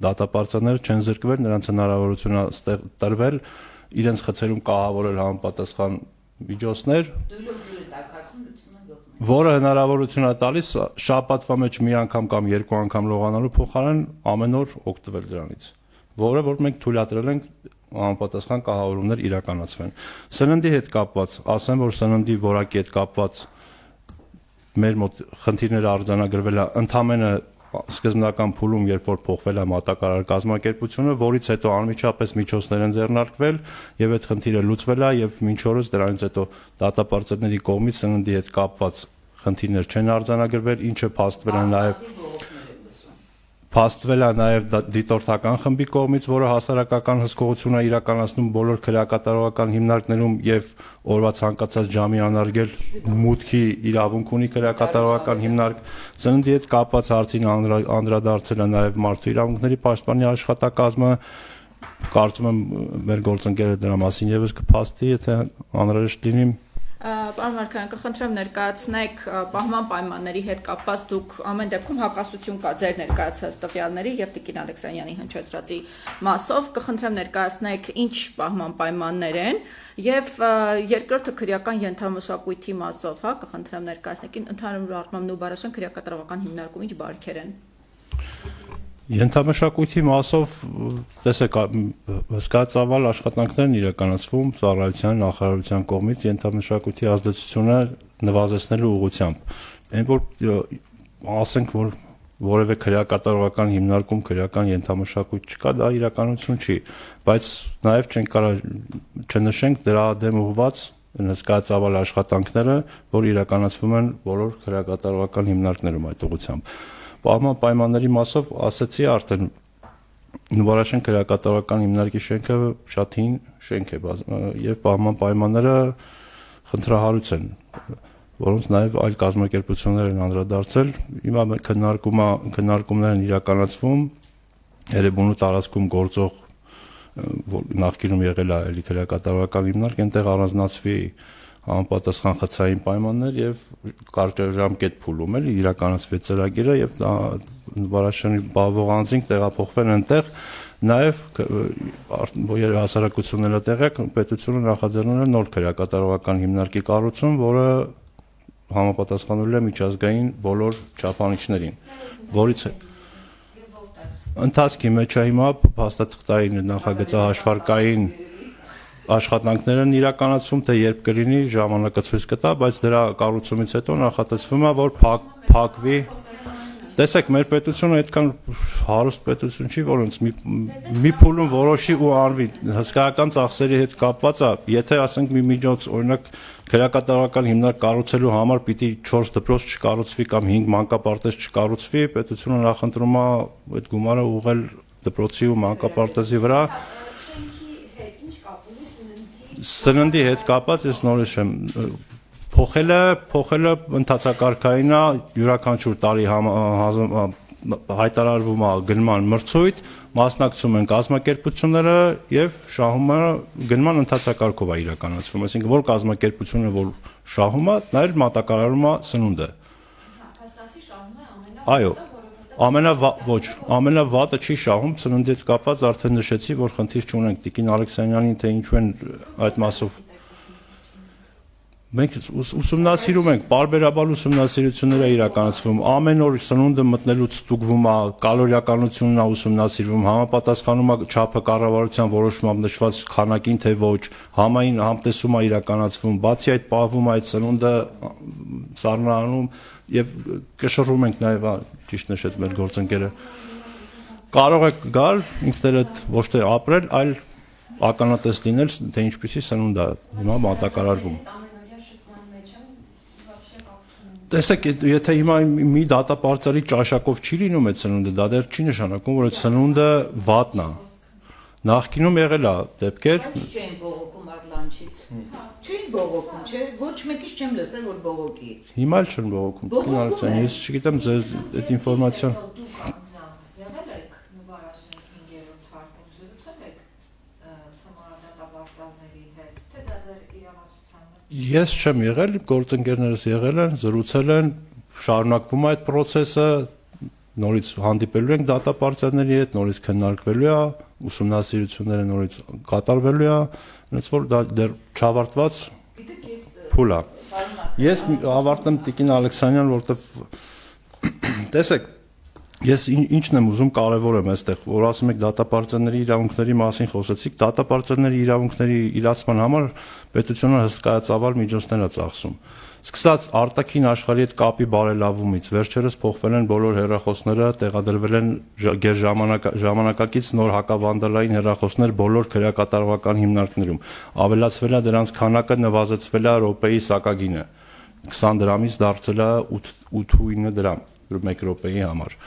դատապարտյալները չեն զրկվել, նրանց հնարավորություն է տրվել իրենց խցերում կահավորել համապատասխան միջոցներ, որը հնարավորություն է տալիս շաբաթվա մեջ մի անգամ կամ երկու անգամ լողանալու փոխարեն ամեն օր օգտվել դրանից, որը որ մենք թույլատրել ենք համապատասխան կահավորումներ իրականացվեն։ Սննդի հետ կապված, ասեմ, որ սննդի որակի հետ կապված մեր մոտ խնդիրները արձանագրվել է ընդամենը սկզբնական փուլում, երբ որ փոխվել է մատակարար կազմակերպությունը, որից հետո անմիջապես միջոցներ են ձեռնարկվել եւ այդ խնդիրը լուծվել է եւ մինչ օրս դրանից հետո դատապարտյալների կողմից սննդի հետ կապված խնդիրներ չեն արձանագրվել, ինչը փաստվել է նաեւ դիտորդական խմբի կողմից, որը հասարակական հսկողություն է իրականացնում բոլոր քրեակատարողական հիմնարկներում եւ օրվա ցանկացած ժամի անարգել մուտքի իրավունք ունի քրեակատարողական հիմնարկ։ Սննդի հետ կապված հարցին անդրադարձել է նաեւ մարդու իրավունքների պաշտպանի աշխատակազմը, կարծում եմ մեր գործընկերը դրա մասին եւս կփաստի, եթե անհրաժեշտ լինի։ Պարոն Մարգարյան, կխնդրեմ ներկայացնեք պահման պայմանների հետ կապված դուք ամեն դեպքում հակասություն կա ձեր ներկայացած տվյալների եւ Տիկին Ալեքսանյանի հնչեցրածի մասով, կխնդրեմ ներկայացնեք ինչ պահման պայմաններ են եւ երկրորդը քրեական ենթամշակույթի մասով, հա, կխնդրեմ ներկայացնեք ընդհանուր առմամբ Նուբարաշեն քրեակատարողական հիմնարկում ինչ բարիքեր են։ Ենթամշակույթի մասով տեսեք հսկայածավալ աշխատանքներ են իրականացվում ծառայության նախարարության կողմից ենթամշակույթի ազդեցությունը նվազեցնելու ուղղությամբ։ Այն որ ասենք որ որևէ քրեակատարողական հիմնարկում քրեական ենթամշակույթ չկա, դա իրականություն չի, բայց նաև չենք կարող չնշենք դրա դեմ ուղղված հսկայածավալ աշխատանքները, որ իրականացվում են բոլոր քրեակատարողական հիմնարկներում այդ ուղղությամբ։ Պահման պայմանների մասով ասացի արդեն Նուբարաշեն քրեակատարողական հիմնարկի շենքը շատ հին շենք է եւ պահման պայմանները խնդրահարույց են, որոնց նաեւ այլ կազմակերպություններ են անդրադարձել։ Հիմա քննարկումներ են իրականացվում Երևանու տարածքում գործող նախկինում եղել է էլի քրեակատարողական հիմնարկ, այնտեղ առանձնացվի համապատասխան խցային պայմաններ եւ կարճաժամկետ փուլում էլի իրականացվեց ծրագիրը եւ նվարաշրջանի բավող անձինք տեղափոխվել այնտեղ նաեւ հասարակությունները տեղյակ պետությունը նախաձեռնել է նոր քրեակատարողական հիմնարկի կառուցում, որը համապատասխանելու է միջազգային բոլոր չափանիշներին, որից է ընթացքի մեջ է հիմա փաստաթղթային նախագծահաշվարկային աշխատանքներն իրականացում, թե երբ կլինի ժամանակը ցույց կտա, բայց դրա կառուցումից հետո նախատեսվում է, որ փակվի։ Տեսեք, մեր պետությունը այդքան հարուստ պետություն չի, որ ոնց մի փուլում որոշի ու արվի հսկայական ծախսերի հետ կապված է, եթե ասենք մի միջոց, օրինակ քրեակատարողական հիմնարկ կառուցելու համար պիտի 4 դպրոց չկառուցվի կամ 5 մանկապարտեզ չկառուցվի, պետությունը նախընտրում է այդ գումարը ուղղել դպրոցի ու մանկապարտեզի վրա։ Սննդի հետ կապած ես նորից եմ փոխելը ընթացակարգային է, յուրաքանչյուր տարի հայտարարվում է գնման մրցույթ, մասնակցում են կազմակերպությունները եւ շահումը գնման ընթացակարգով է իրականացվում, այսինքն որ կազմակերպությունը որ շահում է, նա էլ մատակարարում է սնունդը։ Հաստատի շահում է Այո, ամենավատը չի շահում, սննդի հետ կապված արդեն նշեցի, որ խնդիր չունենք Տիկին Ալեքսանյանին, թե ինչու են այդ մասով մենք ուսումնասիրում ենք, պարբերաբար ուսումնասիրություններ է իրականացվում, ամեն օր սնունդը մտնելուց ստուգվում է, կալորիականությունն է ուսումնասիրվում, համապատասխանում է չափը կառավարության որոշմամբ նշված քանակին, թե ոչ, համային համտեսում է իրականացվում, բացի այդ պահվում է այդ սնունդը սառնարանում եւ կշռում ենք նաեւ ճիշտ նշեց մեր գործընկերը կարող եք գալ ինքներդ ոչ թե ապրել, այլ ականատես լինել, թե ինչպիսի սնունդ է հիմա մատակարարվում։ Տեսեք, եթե հիմա մի դատապարտարի ճաշակով չի լինում այդ սնունդը, դա դեռ չի նշանակում, որ այդ սնունդը վատն է։ Նախկինում եղել է դեպքեր Չեն բողոքում ատլանչից։ Չեն բողոքում, չէ, ոչ մեկից չեմ լսել, որ բողոքի։ Հիմա էլ չեն բողոքում։ Ես չգիտեմ ձեր այդ ինֆորմացիան։ Եղել եք նվարաշրջանի 5-րդ հարկում զրուցել եք ցամարադատապարտարների հետ, թե դա ձեր իրավասության մեջ։ Ես չեմ եղել, գործընկերներս եղել են, զրուցել են, շարունակվում է այդ process-ը, նորից հանդիպելու ենք դատապարտարների հետ, նորից քննարկվելու է, ուսումնասիրությունները նորից կատարվելու է, այնց որ դա դեռ չավարտված փուլ է։ Ես ավարտեմ Տիկին Ալեքսանյան, որտեվ տեսեք, ես ինչն եմ ուզում կարևորեմ այստեղ, որ ասում եք դատապարտարների իրավունքների մասին խոսեցիք, դատապարտարների իրավունքների իրացման համար պետությունը հսկայածավալ միջոցներ է ծախսում։ Սկսած արտաքին աշխարհի հետ կապի բարելավումից, վերջերս փոխվել են բոլոր հեռախոսները, տեղադրվել են ժամանակակից նոր հակավանդալային հեռախոսներ բոլոր քրեակատարողական հիմնարկներում։ Ավելացվել է դրանց քանակը, նվազեցվել է րոպեի սակագինը։ 20 դրամից դարձել է 8.9 դրամ 1 րոպեի համար։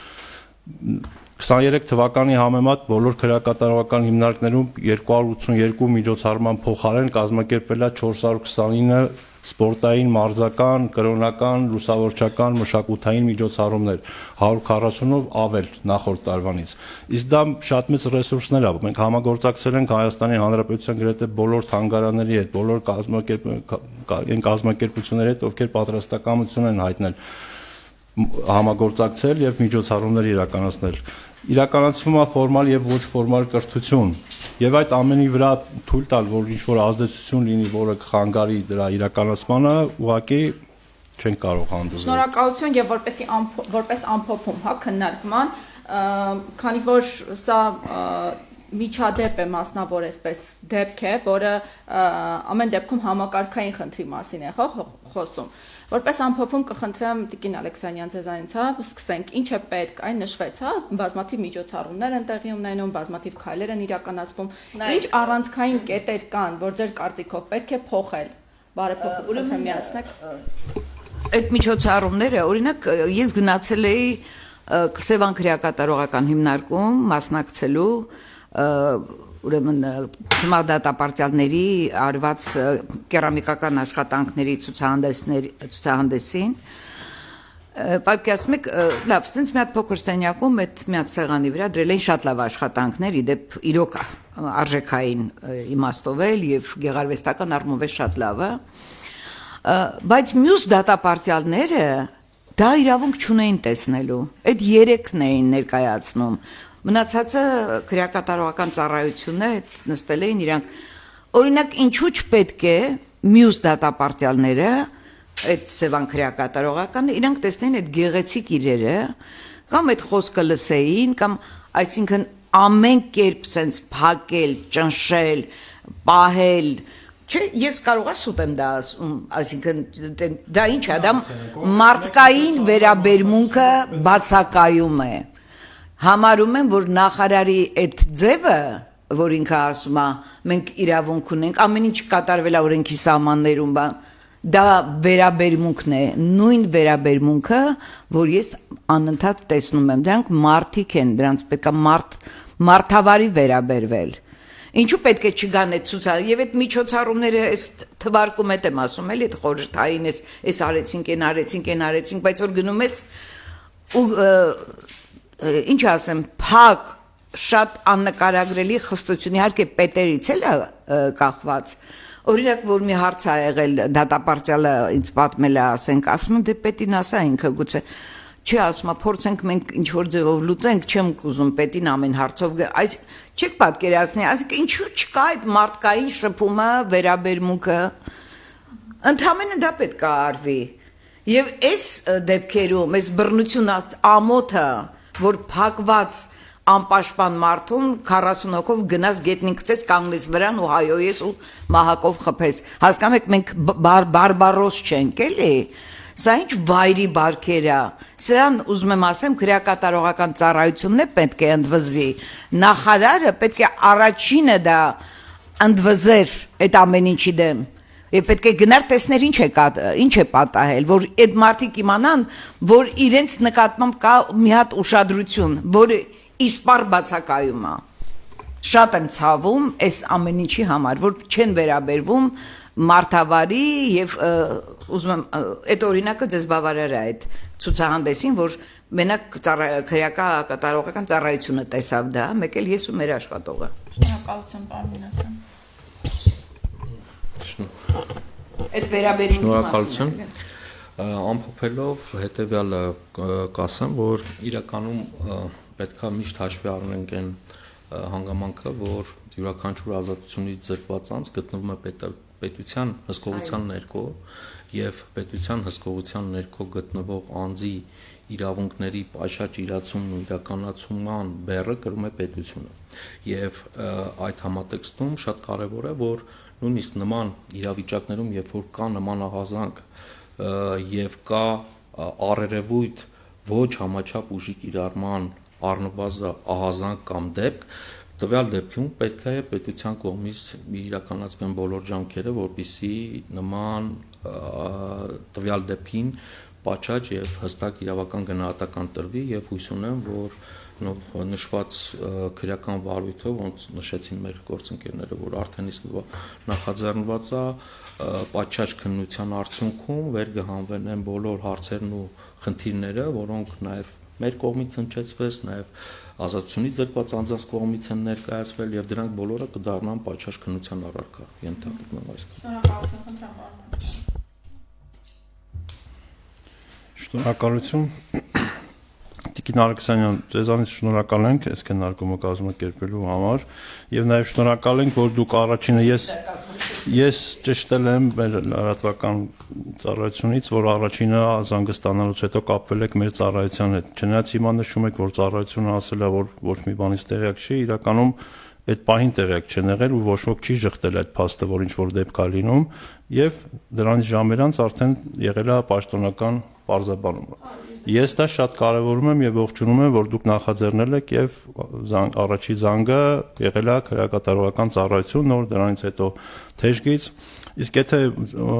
23 թվականի համեմատ բոլոր քրեակատարողական հիմնարկներում 282 միջոցառման փոխարեն կազմակերպվել է 429 սպորտային, մարզական, կրոնական, լուսավորչական, մշակութային միջոցառումներ, 140-ով ավել նախորդ տարվանից։ Իսկ դա շատ մեծ ռեսուրսներ է։ Մենք համագործակցել ենք Հայաստանի Հանրապետության գրեթե բոլոր թանգարանների հետ, բոլոր կազմակերպությունների հետ, ովքեր պատրաստակամություն են հայտնել համագործակցել եւ միջոցառումներ իրականացնել։ Իրականացվում է ֆորմալ եւ ոչ ֆորմալ կրթություն եւ այդ ամենի վրա թույլ տալ, որ ինչ որ ազդեցություն լինի, որը կխանգարի դրա իրականացմանը, ուղղակի չեն կարող հանդուրժել։ Շնորհակալություն եւ որպես ամփոփում, հա, քննարկման, քանի որ սա միջադեպ է մասնավոր այսպես դեպք է, որը ամեն դեպքում համակարգային խնդրի մասին է խոսում։ Որպես ամփոփում կխնդրեմ Տիկին Ալեքսանյան ձեզանից, հա, սկսենք, ինչ է պետք, այն նշվեց, հա, բազմաթիվ միջոցառումներ են տեղի ունենում, բազմաթիվ քայլեր են իրականացվում, ինչ առանցքային կետեր կան, որ ձեր կարծիքով պետք է փոխել, բարեփոխումներ միացնեք։ Այդ միջոցառումները, օրինակ, ես գնացել էի Սևան քրեակատարողական հիմնարկում մասնակցելու ուրեմն ցմահդատապարտյալների արված կերամիկական աշխատանքների ցուցահանդեսին պատկերացնում եք, լավ, ցենց մի հատ փոքր սենյակում այդ մի հատ սեղանի վրա դրել էին շատ լավ աշխատանքներ, իդեպ իրոք արժեքային իմաստով էլ եւ գեղարվեստական առումով շատ լավ է։ Բայց մյուս դատապարտյալները դա իրավունք չունեին տեսնելու։ Այդ 3-ն էին ներկայացնում։ Մնացածը քրեակատարողական ծառայությունն է, նստել էին իրանք։ Օրինակ, ինչու չպետք է մյուս դատապարտյալները, այդ Սևան քրեակատարողականը, իրանք տեսնեին այդ գեղեցիկ իրերը, կամ այդ խոսքը լսեին, կամ այսինքն ամեն կերպ սենց փակել, ճնշել, պահել, չէ, ես կարողա սուտ եմ դա ասում, այսինքն դա ինչ է, դա մարդկային վերաբերմունքը բացակայում է։ Համարում եմ, որ նախարարի այդ ձևը, որ ինքը ասում է, մենք իրավունք ունենք, ամեն ինչ կատարվել է օրենքի սահմաններում, դա վերաբերմունքն է, նույն վերաբերմունքը, որ ես անընդհատ տեսնում եմ, դրանք մարդիկ են, դրանց պետք է մարդավարի վերաբերվել։ Ինչու պետք է չգան այդ ցուցարարները, եւ այդ միջոցառումները այս թվարկում եմ ասում, էլի այդ խորհրդային այս արեցինք, բայց որ գնում ես ու ինչ ասեմ, փակ, շատ աննկարագրելի խստություն, իհարկե պետերից էլ է կախված։ Օրինակ, որ մի հարց ա եղել դատապարտյալը ինձ պատմել է, ասում եմ, դե պետին ասա ինքը գուցե չի ասում, փորձենք մենք ինչ որ ձևով լուծենք, չեմ ուզում պետին ամեն հարցով, այս չեք պատկերացնի, այսինքն ինչու չկա այդ մարդկային շփումը, վերաբերմունքը, ընդհանրապես դա պետք է արվի։ Եվ այս դեպքերում, այս բռնություն ամոթը, որ փակված անպաշտպան մարդուն 40 հոգով գնաց գետնին գցես կանգնես վրան ու հայոյես ու մահակով խփես։ Հասկանում եք, մենք բարբարոս չենք, էլի։ Սա ինչ վայրի բարքեր է։ Սրան ուզում եմ ասեմ, քրեակատարողական ծառայությունն է պետք է ընդվզի։ Նախարարը պետք է առաջինը դա ընդվզեր այդ ամեն ինչի դեմ։ Եվ պետք է գնար տեսներ ինչ է պատահել, որ այդ մարդիկ իմանան, որ իրենց նկատմամբ կա մի հատ ուշադրություն, որը իսպառ բացակայում է։ Շատ եմ ցավում այս ամեն ինչի համար, որ չեն վերաբերվում մարդավարի եւ ուզում եմ այդ օրինակը ձեզ բավարար է այդ ցուցահանդեսին, որ մենակ քրեակատարողական ծառայությունը տեսավ դա, մեկ էլ ես ու մեր աշխատողը։ Շնորհակալություն, պարոն Մինասյան։ Այդ վերաբերմունքի Շնորհակալություն։ Ամփոփելով հետեւյալը կասեմ, որ իրականում պետքա միշտ հաշվի առնենք այն հանգամանքը, որ յուրաքանչյուր ազատությունից զրկված անձ գտնվում է պետության հսկողության ներքո եւ պետության հսկողության ներքո գտնվող անձի իրավունքների պաշարջ իրացումն ու իրականացման բեռը կրում է պետությունը եւ այդ համատեքստում շատ կարեւոր է, որ նույնիսկ նման իրավիճակներում, երբ որ կա նման ահազանգ եւ կա առերևույթ ոչ համաչափ ուժի կիրառման առնվազն ահազանգ կամ դեպք, տվյալ դեպքում պետք է պետության կողմից իրականացվեն բոլոր ջանքերը, որպեսզի նման տվյալ դեպքին պատշաճ եւ հստակ իրավական գնահատական տրվի եւ հույս ունեմ, որ նշված քրեական վարույթը, ոնց նշեցին մեր գործընկերները, որ արդեն իսկ նախաձեռնված է պատշաճ քննության արդյունքում վեր կհանվեն այն բոլոր հարցերն ու խնդիրները, որոնք նաեւ մեր կողմից հնչեցվեց, նաեւ ազատությունից զրկված անձանց կողմից են ներկայացվել եւ դրանք բոլորը կդառնան պատշաճ քննության առարկա։ Ենթադրում եմ այսքան։ Շնորհակալություն, խնդրեմ, պարոն։ Շնորհակալություն։ Տիկին Ալեքսանյան, ձեզանից շնորհակալ ենք այս քննարկումը կազմակերպելու համար եւ նաեւ շնորհակալ ենք, որ դուք առաջինը ես ճշտել եմ մեր լրատվական ծառայությունից, որ առաջինը զանգը ստանալուց հետո կապվել եք մեր ծառայության հետ։ Չնայած հիմա նշում եք, որ ծառայությունը ասել է, որ ոչ մի բանից տեղյակ չի, իրականում այդ պահին տեղյակ չեն եղել ու ոչ ոք չի շղթել այդ փաստը, որ ինչ որ դեպք է լինում եւ դրանից ժամեր անց արդեն եղել է պաշտոնական պարզաբանումը։ Ես դա շատ կարևորում եմ եւ ողջունում եմ, որ դուք նախաձեռնել եք եւ առաջի զանգը եղել է քրեակատարողական ծառայություն, նոր դրանից հետո թեժգից, իսկ եթե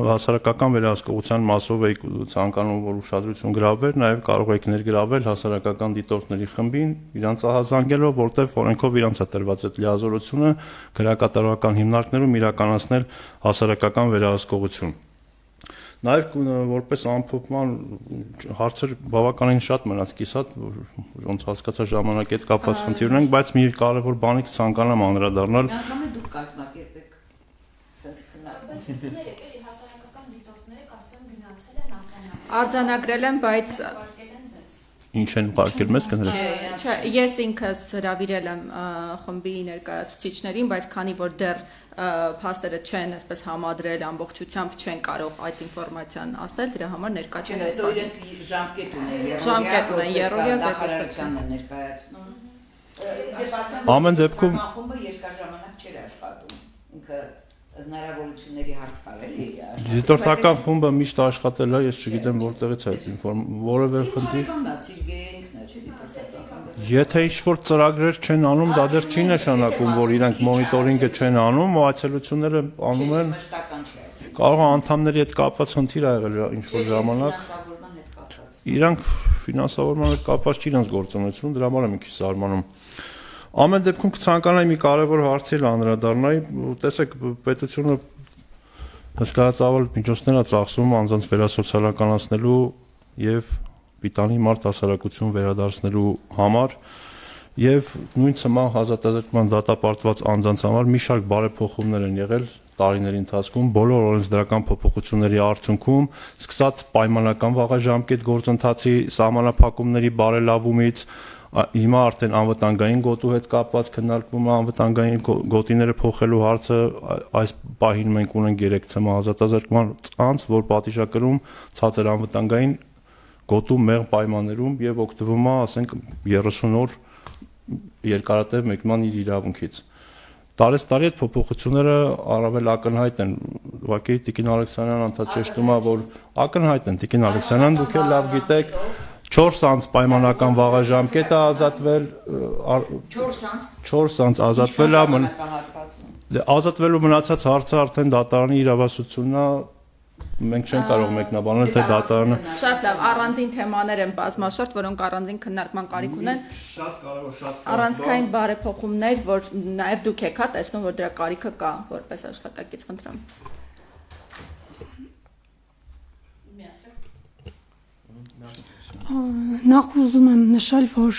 հասարակական վերահսկողության մասով եք ցանկանում, որ ուշադրություն գրավեր, նաեւ կարող եք ներգրավել հասարակական դիտորդների խմբին, իրանց ահազանգելով, որտեղ օրենքով իրանց է տրված այդ լիազորությունը քրեակատարողական հիմնարկներում իրականացնել հասարակական վերահսկողություն։ Նաև որպես ամփոփման հարցեր բավականին շատ մնաց կիսատ, ոնց հասկացա ժամանակի հետ կապված խնդիր ունենք, բայց մի կարևոր բանի կցանկանամ անդրադառնալ։ Միանգամից դուք կազմակերպեք սենց քննարկում։ Բայց երեք էլի հասարակական դիտորդները Արձանագրել եմ, բայց Ինչ են պարկել մեզ կներեք։ չէ, ես ինքս հրավիրել եմ խմբի ներկայացուցիչներին, բայց քանի որ դեռ փաստերը չեն այսպես համադրել ամբողջությամբ չեն կարող այդ ինֆորմացիան ասել, դրա համար ներկա չեն այս բանը։ Ժամկետ ունեն, Ժամկետ ունեն, երրորդյա նախարարականն է ներկայացնում։ Ամեն դեպքում խումբը երկար ժամանակ չէր աշխատում։ Ինքը հնարավորությունների հարց կարելի է։ դիտորդական խումբը միշտ աշխատել է, ես չգիտեմ որտեղից է այդ որևէ խնդիր։ Եթե ինչ-որ ծրագրեր չեն անում, դա դեռ չի նշանակում, որ իրանք մոնիտորինգը չեն անում, ու այցելությունները անում են։ Կարող է անդամների հետ կապված խնդիր ա եղել ինչ-որ ժամանակ։ Իրանք ֆինանսավորման հետ կապված չի իրանք գործունեություն, դրա համար եմ մի քիչ զարմանում։ Ամեն դեպքում կցանկանայի մի կարևոր հարցի անդրադառնայի, տեսեք, պետությունը հսկայածավալ միջոցներ է ծախսում անձանց վերասոցիալականացնելու եւ պիտանի մարդ հասարակություն վերադարձնելու համար եւ նույն ցմահ ազատազրկման դատապարտված անձանց համար մի շարք բարեփոխումներ են եղել տարիների ընթացքում բոլոր օրենսդրական փոփոխությունների արդյունքում, սկսած պայմանական վաղաժամկետ գործընթացի սահմանափակումների բարելավումից հիմա արդեն անվտանգային գոտու հետ կապված քննարկվում է անվտանգային գոտիները փոխելու հարցը այս պահին մենք ունենք 3 ցմահ ազատազրկման անձ, որ պատիժակրում ցածր անվտանգային գոտու մեղմ պայմաններում եւ օգտվում է, ասենք 30 օր երկարատև մեկնման իր իրավունքից։ Տարեստարի այդ փոփոխությունները առավել ակնհայտ են։ Ուղղակի Տիկին Ալեքսանյանն անդադչեցնում է, որ ակնհայտ են Տիկին Ալեքսանյան, դուք էլ լավ գիտեք 4 անց պայմանական վաղաժամկետ է ազատվել 4 անց ազատվել է ազատվելու մնացած հարցը արդեն դատարանի իրավասությունն է մենք չենք կարող մեկնաբանել թե դատարանը Շատ լավ, առանձին թեմաներ են բազմաշերտ, որոնք առանձին քննարկման կարիք ունեն։ Շատ կարևոր, շատ Առանցքային բարեփոխումներ, որ նաև դուք եք տեսնում, որ դրա կարիքը կա որպես աշխատակից, խնդրեմ։ Նախ ուզում եմ նշել, որ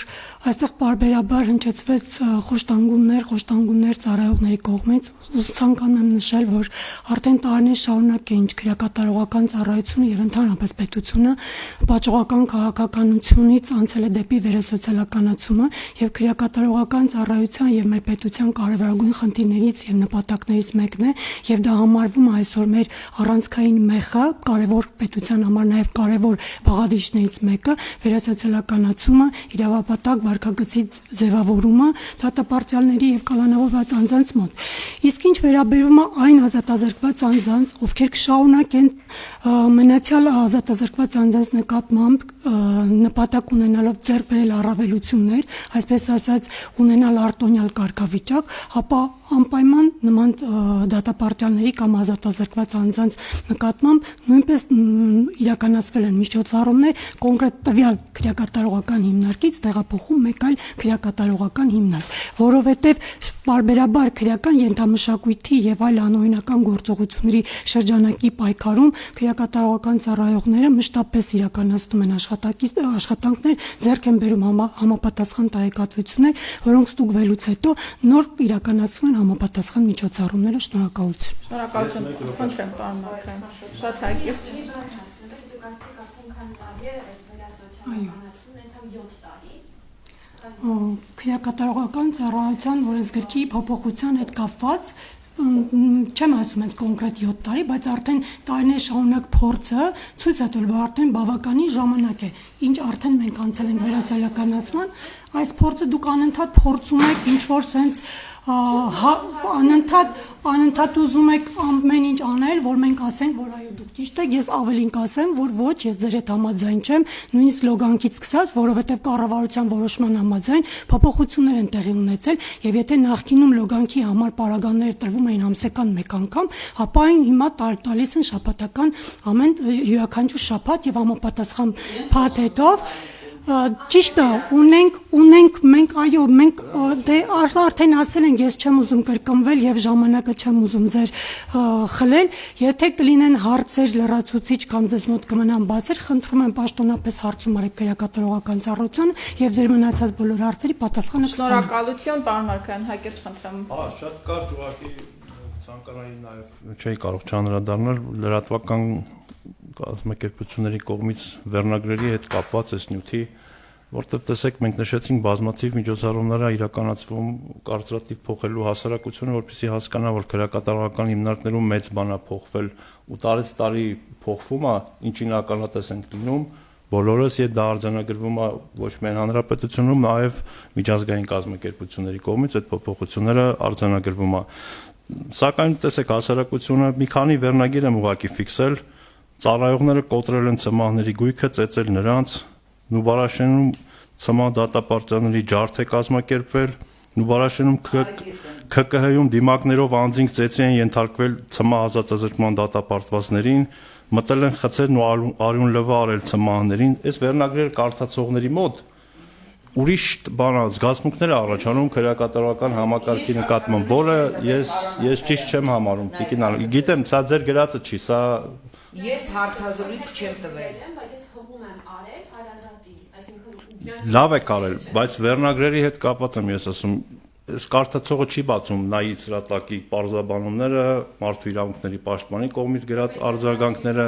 այստեղ բարբերաբար հնչեցվեց խոշտանգումներ ծառայողների կողմից։ Ցանկանում եմ նշել, որ արդեն տարիներ շարունակ է ինչ քրեակատարողական ծառայությունը եւ ընդհանրապես պետությունը պատժողական քաղաքականությունից անցել է դեպի վերասոցիալականացումը եւ քրեակատարողական ծառայության եւ մեր պետության կարևորագույն խնդիրներից եւ նպատակներից մեկն է եւ դա համարվում է այսօր մեր առանցքային մեխը, կարևոր պետության համար նաեւ կարևոր բաղադրիչներից մեկը վերասոցիալականացումը, իրավապատակ վարքագծի ձևավորումը դատապարտյալների եւ կալանավորված անձանց մոտ։ Իսկ ինչ վերաբերում է այն ազատազրկված անձանց, ովքեր կշարունակեն մնացյալ ազատազրկված անձանց նկատմամբ նպատակ ունենալով ձեռք բերել առավելություններ, այսպես ասած, ունենալ արտոնյալ կարգավիճակ, ապա անպայման նման դատապարտյալների կամ ազատազրկված անձանց նկատմամբ նույնպես իրականացվել են միջոցառումներ կոնկրետ տվյալ քրեակատարողական հիմնարկից տեղափոխում մեկ այլ քրեակատարողական հիմնարկ, որովհետև բարբերաբար քրեական ենթամշակույթի եւ այլ անօրինական գործողությունների շրջանակի պայքարում քրեակատարողական ծառայողները մշտապես իրականացնում են աշխատանքներ, ձեռք են բերում համապատասխան տեղեկատվություններ, որոնք ստուգվելուց հետո նոր իրականացվում են համապատասխան միջոցառումները։ Շնորհակալություն։ Շնորհակալություն, խնդրեմ, պարոն Մարկյան, շատ հակիրճ։ Դուք ասացիք արդեն քանի տարի է այս վերասոցիալականացումն, ընդհանուր 7 տարի։ Քրեակատարողական ծառայության օրենսգրքի փոփոխության հետ կապված չեմ ասում ես կոնկրետ 7 տարի, բայց արդեն տարիներ շարունակ փորձը ցույց է տվել, որ արդեն բավականին ժամանակ է, ինչ արդեն մենք անցել ենք վերասոցիալականացման, այս փորձը դուք անընդհատ փորձում եք ինչ որ sense անընդհատ ուզում եք ամեն ինչ անել, որ մենք ասենք, որ այո դուք ճիշտ եք, ես ավելին կասեմ, որ ոչ, ես ձեր հետ համաձայն չեմ, նույնիսկ լոգանքից սկսած, որովհետև կառավարության որոշման համաձայն փոփոխություններ են տեղի ունեցել, եւ եթե նախկինում լոգանքի համար պարագաները տրվում էին ամսական մեկ անգամ, ապա այն հիմա տալիս են շաբաթական ամեն յուրաքանչյուր շաբաթ եւ համապատասխան փաթեթով ճիշտ է, ունենք մենք այո, մենք դե արդեն ասել ենք, ես չեմ ուզում կրկնվել եւ ժամանակը չեմ ուզում ձեր խլել, եթե կլինեն հարցեր լրացուցիչ կամ ձեզ մոտ կմնան բացեր, խնդրում եմ պաշտոնապես հարցում արեք քրեակատարողական ծառայությանը եւ ձեր մնացած բոլոր հարցերի պատասխանը կստանաք։ Շնորհակալություն, պարոն Մարկյան, հակիրճ խնդրեմ։ Շատ կարճ ուղղակի Ցանկանայի նաև չի կարող չանդրադառնալ լրատվական կազմակերպությունների կողմից վերնագրերի հետ կապված այս նյութի, որտեղ տեսեք մենք նշեցինք բազմաթիվ միջոցառումներ իրականացվում կարծրատիպ փոխելու հասարակությունը, որպեսզի հասկանա, որ քրեակատարողական հիմնարկներում մեծ բան է փոխվել ու տարեց տարի փոխվում է, ինչին ականատես ենք լինում, բոլորս եւ դա արձանագրվում է ոչ միայն հանրապետությունում, նաեւ միջազգային կազմակերպությունների կողմից այդ փոփոխությունները արձանագրվում է։ Սակայն տեսեք հասարակությունը մի քանի վերնագիր եմ ուղակի ֆիքսել, ծառայողները կոտրել են ծմահների գույքը, ծեծել նրանց, Նուբարաշենում ծմահ դատապարտյալների ջարդ է կազմակերպվել, Նուբարաշենում ՔԿՀ-ում դիմակներով անձինք ծեծի են ենթարկվել ծմահ ազատազրկման դատապարտվածներին, մտել են խցերն ու արյուն լվա արել ծմահներին, այս վերնագրերը կարդացողների մոտ ուրիշ բան զգացմունքներ է առաջանում քրեակատարողական համակարգի նկատմամբ, որը ես ճիշտ չեմ համարում, տիկին, գիտեմ, սա ձեր գրածը չի, սա Ես հարցազրույց չեմ տվել, բայց ես հողում եմ արել հարազատին, այսինքն լավ եք արել, բայց վերնագրերի հետ կապված եմ ես ասում, այս կարդացողը չի բացում նայից հրատակի պարզաբանումները, մարդու իրավունքների պաշտպանի կողմից գրած արձագանքները,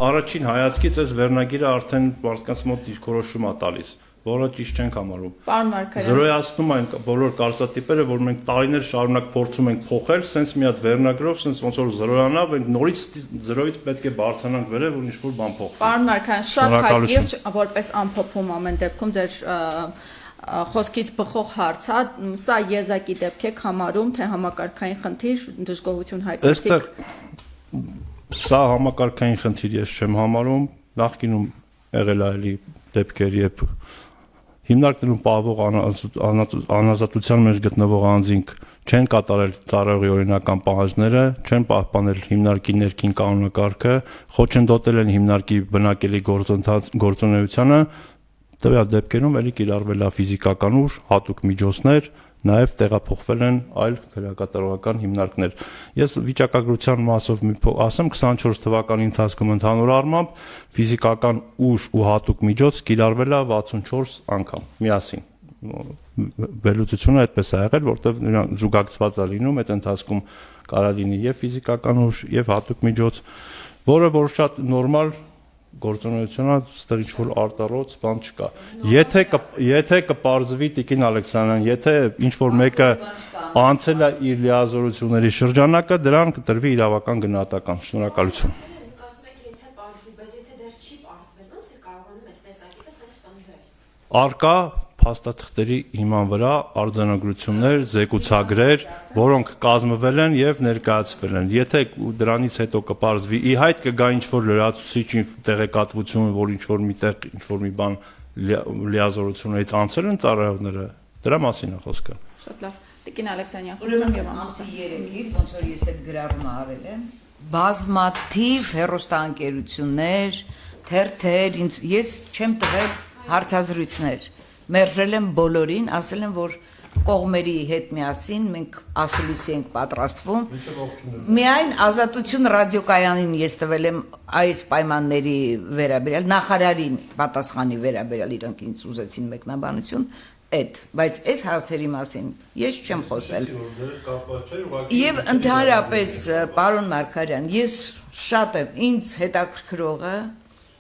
առաջին հայացքից այս վերնագիրը արդեն մարդկանց մոտ դիրքորոշում է տալիս, որը ճիշտ չենք համարում։ Պարոն Մարգարյան, Զրոյացնում են բոլոր կարծրատիպերը, որ մենք տարիներ շարունակ փորձում ենք փոխել, սենց մի հատ վերնագրով, սենց ոնց որ զրոյանա, մենք նորից զրոյից պետք է բարձրանանք վերև, որ ինչ-որ բան փոխվի։ Պարոն Մարգարյան, շատ հակիրճ, որպես ամփոփում ամեն դեպքում ձեր խոսքից բխող հարց է, սա եզակի դեպք եք համարում, թե համակարգային խնդիր, դժգոհություն հայտնեցիք։ Այստեղ սա համակարգային խնդիր ես չեմ համարում, նախկինում եղել է էլի դեպքեր, երբ հիմնարկներում պահվող անազատության մեջ գտնվող անձինք չեն կատարել ծառայողի օրինական պահանջները, չեն պահպանել հիմնարկի ներքին կանոնակարգը, խոչընդոտել են հիմնարկի բնակելի գործունեությանը, տվյալ դեպքերում էլի կիրառվել է ֆիզիկական ուժ, հատուկ միջոցներ, նաև տեղափոխվել են այլ քրեակատարողական հիմնարկներ։ Ես վիճակագրության մասով ասեմ 24 թվականի ընթացքում ընդհանուր առմամբ ֆիզիկական ուժ ու հատուկ միջոց կիրառվել է 64 անգամ միասին։ Վերլուծությունը այդպես է եղել, որտեղ նրան զուգակցված է լինում այդ ընթացքում կարա լինի եւ ֆիզիկական ուժ եւ հատուկ միջոց, որը որ շատ նորմալ գործունեությունը ստեղ ինչ-որ արտառոց բան չկա։ Եթե կպարզվի Տիկին Ալեքսանյան, եթե ինչ-որ մեկը անցել է իր լիազորությունների շրջանակը, դրան կտրվի իրավական գնահատական։ Շնորհակալություն։ ասում եք եթե պարզվի, բայց եթե դեռ չի պարզվել, ոնց է կարողանում այս տեսակետը սենց պնդվել։ Արկա փաստաթղթերի հիման վրա արձանագրություններ, զեկուցագրեր, որոնք կազմվել են եւ ներկայացվել են։ Եթե դրանից հետո կպարզվի, ի հայտ կգա ինչ-որ լրացուցիչ տեղեկատվություն, որ ինչ-որ միտեղ ինչ-որ մի բան լիազորություններից անցել են ծառայողները, դրա մասին է խոսքը։ Շատ լավ։ Տիկին Ալեքսանյան, Ուրեմն ամսի 3-ից, ոնց որ ես այդ գրառումը արել եմ, բազմաթիվ հեռուստաընկերություններ, թերթեր, ես չեմ տվել հարցազրույցներ, մերժել եմ բոլորին, ասել եմ, որ կողմերի հետ միասին մենք ասուլիսի ենք պատրաստվում։ Միայն Ազատություն ռադիոկայանին ես տվել եմ այս պայմանների վերաբերյալ, նախարարին պատասխանի վերաբերյալ իրանք ինձ ուզեցին մեկնաբանություն, բայց այս հարցերի մասին ես չեմ խոսել։ Եվ ընդհանրապես, պարոն Մարգարյան, ես շատ եմ, ինձ հետաքրքրողը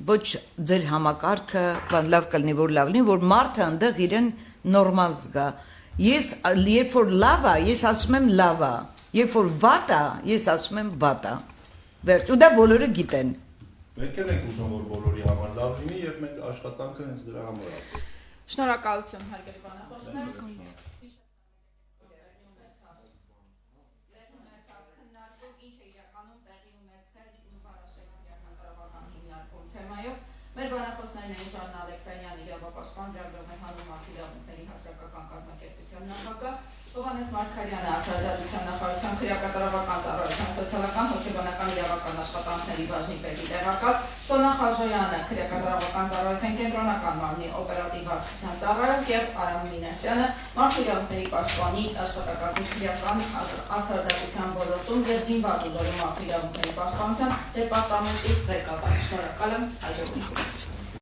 ոչ ձեր համակարգը, բան լավ կլինի, որ լավ լինի, որ մարդը այնտեղ իրեն նորմալ զգա։ Ես երբ որ լավ է, ես ասում եմ լավ է, երբ որ վատ է, ես ասում եմ վատ է։ Վերջ, ու դա բոլորը գիտեն։ Մենք էլ ենք ուզում, որ բոլորի համար լավ լինի, եւ մեր աշխատանքը հենց դրա համար է։ Շնորհակալություն, հարգելի բանախոսներ։ Մեր բանախոսներն են Ժաննա Ալեքսանյան, իրավապաշտպան, Դրագրոմե հանուն մարդու իրավունքների հասարակական կազմակերպության նախագահ, Հովհաննես Մարգարյանը Արտադրության նախարարության քրեակատարողական ծառայության սոցիալական հոգեբանական իրավական աշխատանքների բաժնի պետի տեղակալ, Սոնա Խաժոյանը քրեակատարողական ծառայության կենտրոնական մարմնի օպերատիվ վարչության ծառայող եւ Արամ Մինասյանը մարդու իրավունքների պաշտպանի աշխատակազմի քրեական արտադրության ոլորտում եւ զինված ուժերում մարդու իրավունքների պաշտպանության դեպարտամենտի ղեկավար։ Շնորհակալ եմ, հաջողություն։